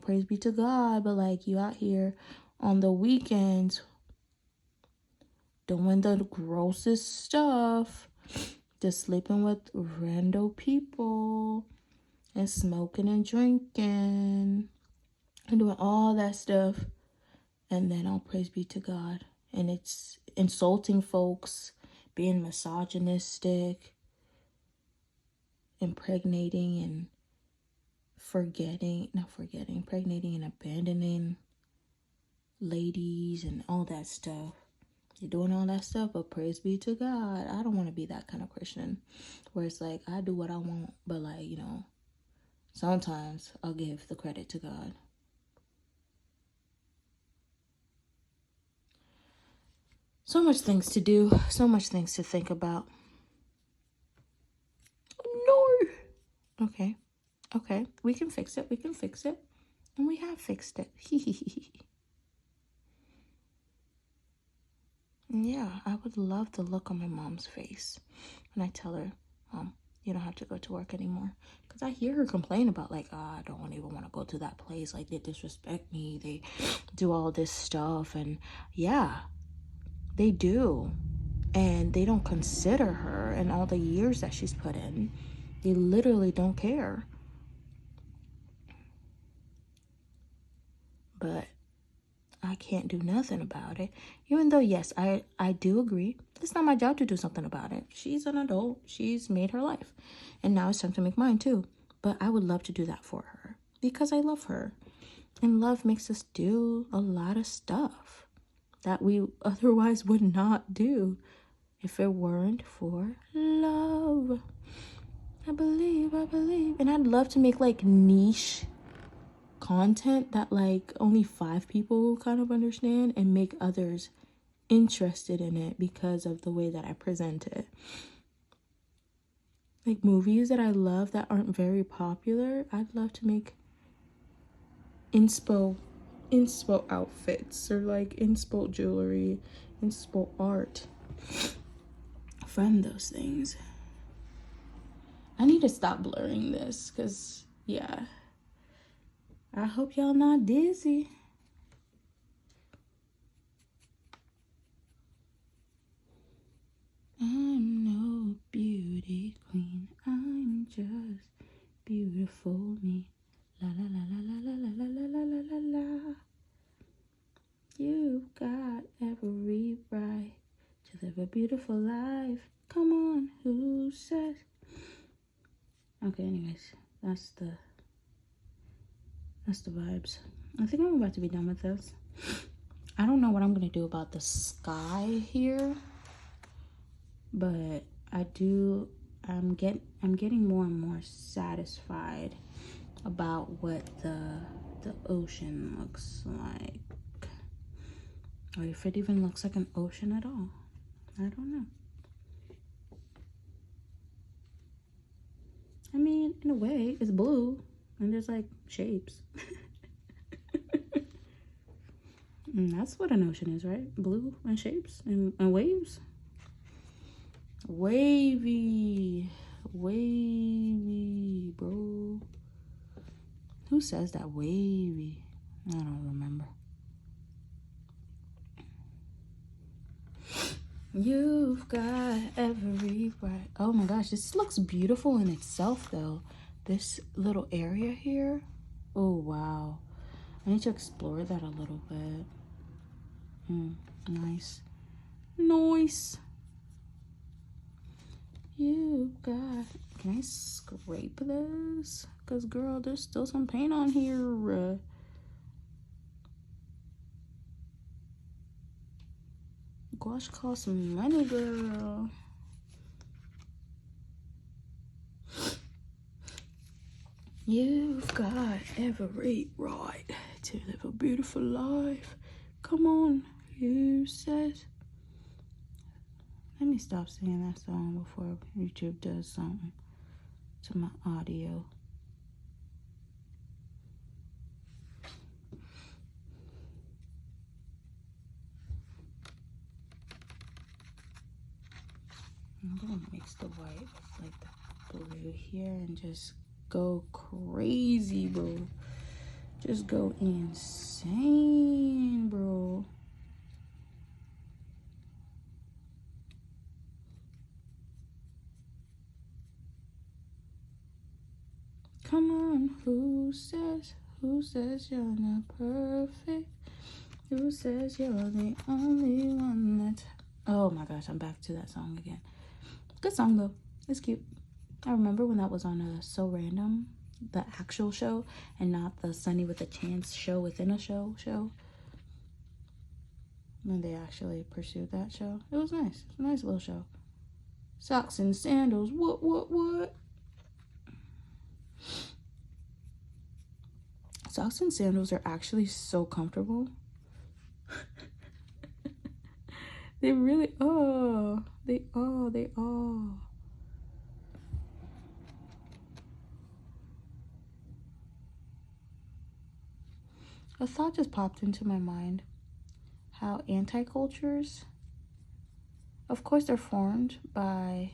[SPEAKER 1] praise be to God, but like you out here on the weekends doing the grossest stuff, just sleeping with rando people and smoking and drinking and doing all that stuff. And then all praise be to God. And it's insulting folks, being misogynistic, impregnating and impregnating and abandoning ladies and all that stuff. You're doing all that stuff, but praise be to God. I don't want to be that kind of Christian where it's like, I do what I want, but like, sometimes I'll give the credit to God. So much things to do, so much things to think about. No. Okay, we can fix it. And we have fixed it. Yeah, I would love the look on my mom's face when I tell her, Mom, you don't have to go to work anymore. Because I hear her complain about like, I don't even want to go to that place. Like, they disrespect me. They do all this stuff. And yeah, they do. And they don't consider her and all the years that she's put in. They literally don't care. But I can't do nothing about it. Even though, yes, I do agree. It's not my job to do something about it. She's an adult. She's made her life. And now it's time to make mine too. But I would love to do that for her because I love her. And love makes us do a lot of stuff that we otherwise would not do if it weren't for love. I believe. And I'd love to make like niche content that like only 5 people kind of understand and make others interested in it because of the way that I present it. Like movies that I love that aren't very popular, I'd love to make inspo outfits or like inspo jewelry, inspo art from those things. I need to stop blurring this because yeah, I hope y'all not dizzy. fool me. La la la la la la la la la la la la. You've got every right to live a beautiful life. Come on, who says? Okay, anyways, that's the vibes. I think I'm about to be done with this. I don't know what I'm gonna do about the sky here, but I'm getting more and more satisfied about what the ocean looks like, or if it even looks like an ocean at all. I don't know. I mean, in a way, it's blue and there's like shapes. And that's what an ocean is, right? Blue and shapes and waves. Wavy, bro. Who says that? Wavy? I don't remember. You've got every right. Oh my gosh, this looks beautiful in itself though. This little area here. Oh wow. I need to explore that a little bit. Nice. Nice. You've got... Can I scrape this? Because girl, there's still some paint on here. Gouache costs some money, girl. You've got every right to live a beautiful life. Come on, who says? Let me stop singing that song before YouTube does something to my audio. I'm gonna mix the white with like the blue here and just go crazy, bro. Just go insane, bro. Come on, who says you're not perfect? Who says you're the only one that's... Oh my gosh, I'm back to that song again. Good song though, it's cute. I remember when that was on So Random, the actual show, and not the Sunny with a Chance show within a show. When they actually pursued that show. It was nice. It's a nice little show. Socks and sandals, what? Socks and sandals are actually so comfortable. They really are. They are. A thought just popped into my mind. How anti-cultures, of course, they're formed by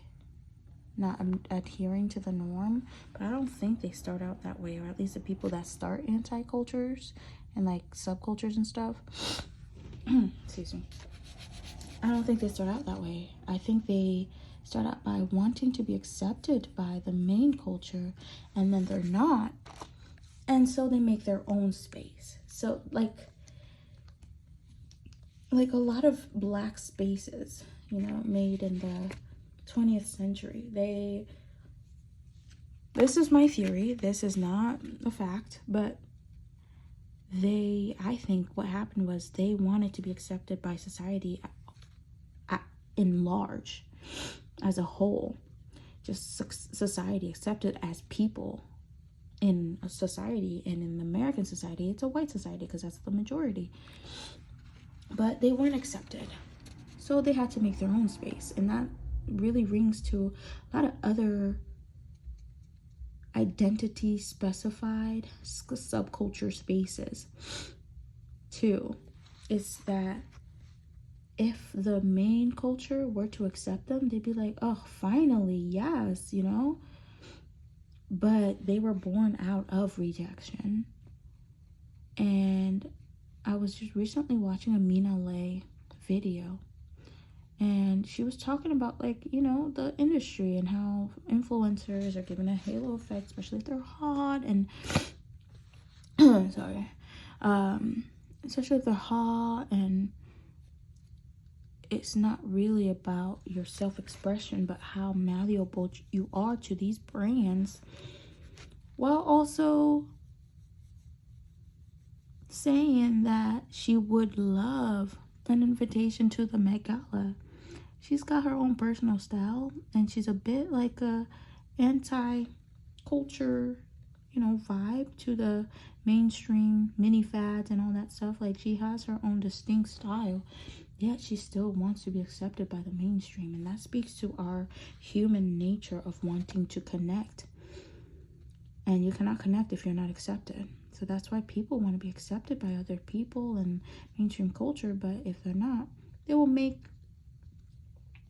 [SPEAKER 1] not adhering to the norm, but I don't think they start out that way, or at least the people that start anti-cultures and like subcultures and stuff. Excuse me. I don't think they start out that way. I think they start out by wanting to be accepted by the main culture, and then they're not, and so they make their own space. So like a lot of black spaces, you know, made in the 20th century, this is my theory, this is not a fact, but I think what happened was they wanted to be accepted by society in large, as a whole, just society accepted as people in a society. And in American society, it's a white society because that's the majority, but they weren't accepted, so they had to make their own space. And that really rings to a lot of other identity specified subculture spaces too. It's that if the main culture were to accept them, they'd be like, oh, finally, yes, you know. But they were born out of rejection. And I was just recently watching a Mina Lay video, And she was talking about, like, you know, the industry and how influencers are given a halo effect, especially if they're hot and sorry, especially if they're hot, and it's not really about your self-expression, but how malleable you are to these brands, while also saying that she would love an invitation to the Met Gala. She's got her own personal style, and she's a bit like a anti-culture, you know, vibe to the mainstream mini fads and all that stuff. Like, she has her own distinct style, yet she still wants to be accepted by the mainstream, and that speaks to our human nature of wanting to connect. And you cannot connect if you're not accepted. So that's why people want to be accepted by other people and mainstream culture, but if they're not, they will make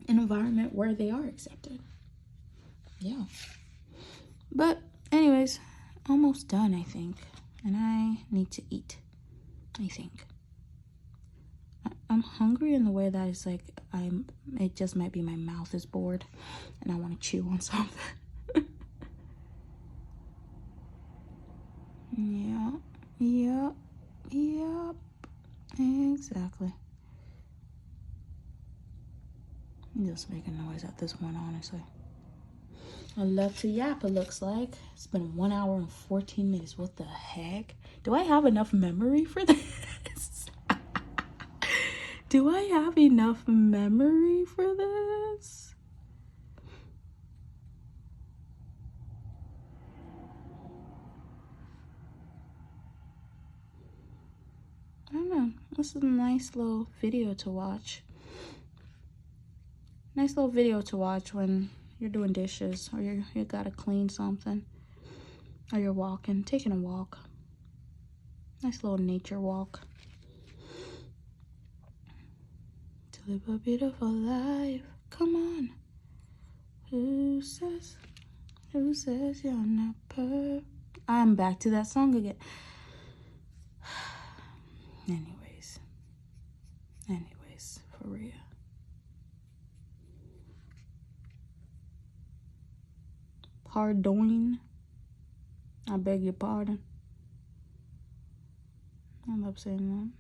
[SPEAKER 1] an environment where they are accepted. Yeah. But anyways, almost done, I think. And I need to eat, I think. I'm hungry in the way that it's like it just might be my mouth is bored and I want to chew on something. Yep. Exactly. I'm just making noise at this point, honestly. I love to yap, it looks like. It's been 1 hour and 14 minutes. What the heck? Do I have enough memory for this? Do I have enough memory for this? I don't know. This is a nice little video to watch. Nice little video to watch when you're doing dishes or you gotta clean something, or you're walking, taking a walk. Nice little nature walk. To live a beautiful life. Come on. Who says you're not perfect? I'm back to that song again. Anyways, for real. Pardon. I beg your pardon. I love saying that.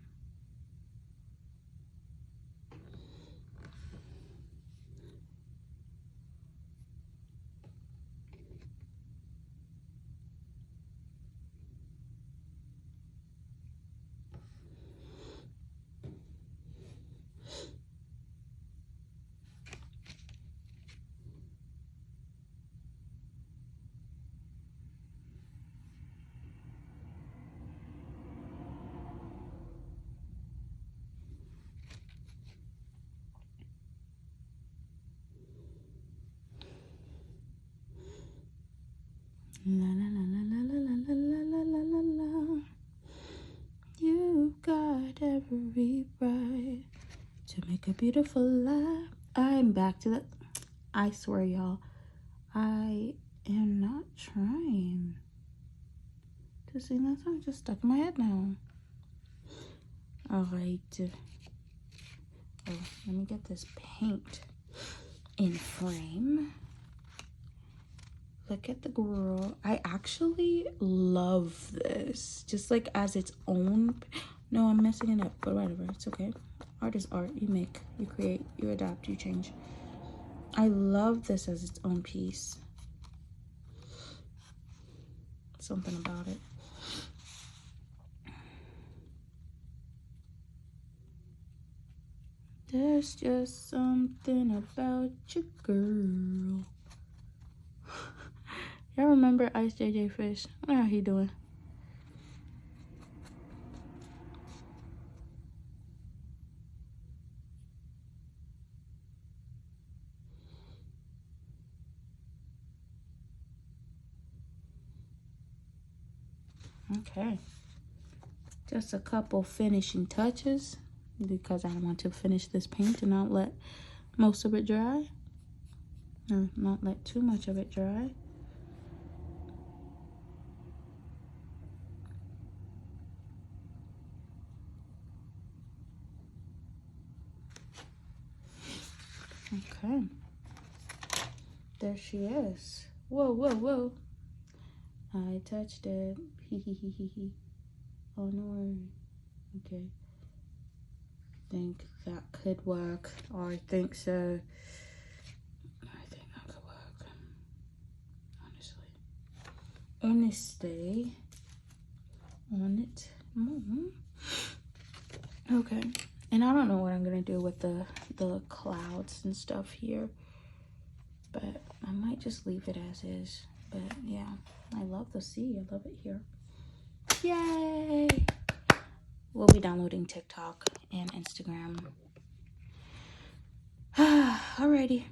[SPEAKER 1] La la la la la la la la la la la. You've got every right to make a beautiful life. I'm back to that. I swear, y'all, I am not trying to sing that song. Just stuck in my head now. All right. Oh, let me get this paint in frame. Look at the girl. I actually love this. Just like as its own. No, I'm messing it up, but whatever. It's okay. Art is art. You make, you create, you adapt, you change. I love this as its own piece. Something about it. There's just something about your girl. Y'all remember Ice JJ Fish? I wonder how he doing. Okay. Just a couple finishing touches because I want to finish this paint and not let most of it dry. Or not let too much of it dry. Okay. There she is. Whoa, whoa, whoa. I touched it. Hee hee hee hee hee. Oh no. Okay. Think that could work. I think so. I think that could work. Honestly. On it. Okay. And I don't know what I'm gonna do with the clouds and stuff here, but I might just leave it as is. But yeah, I love the sea. I love it here. Yay! We'll be downloading TikTok and Instagram. Alrighty.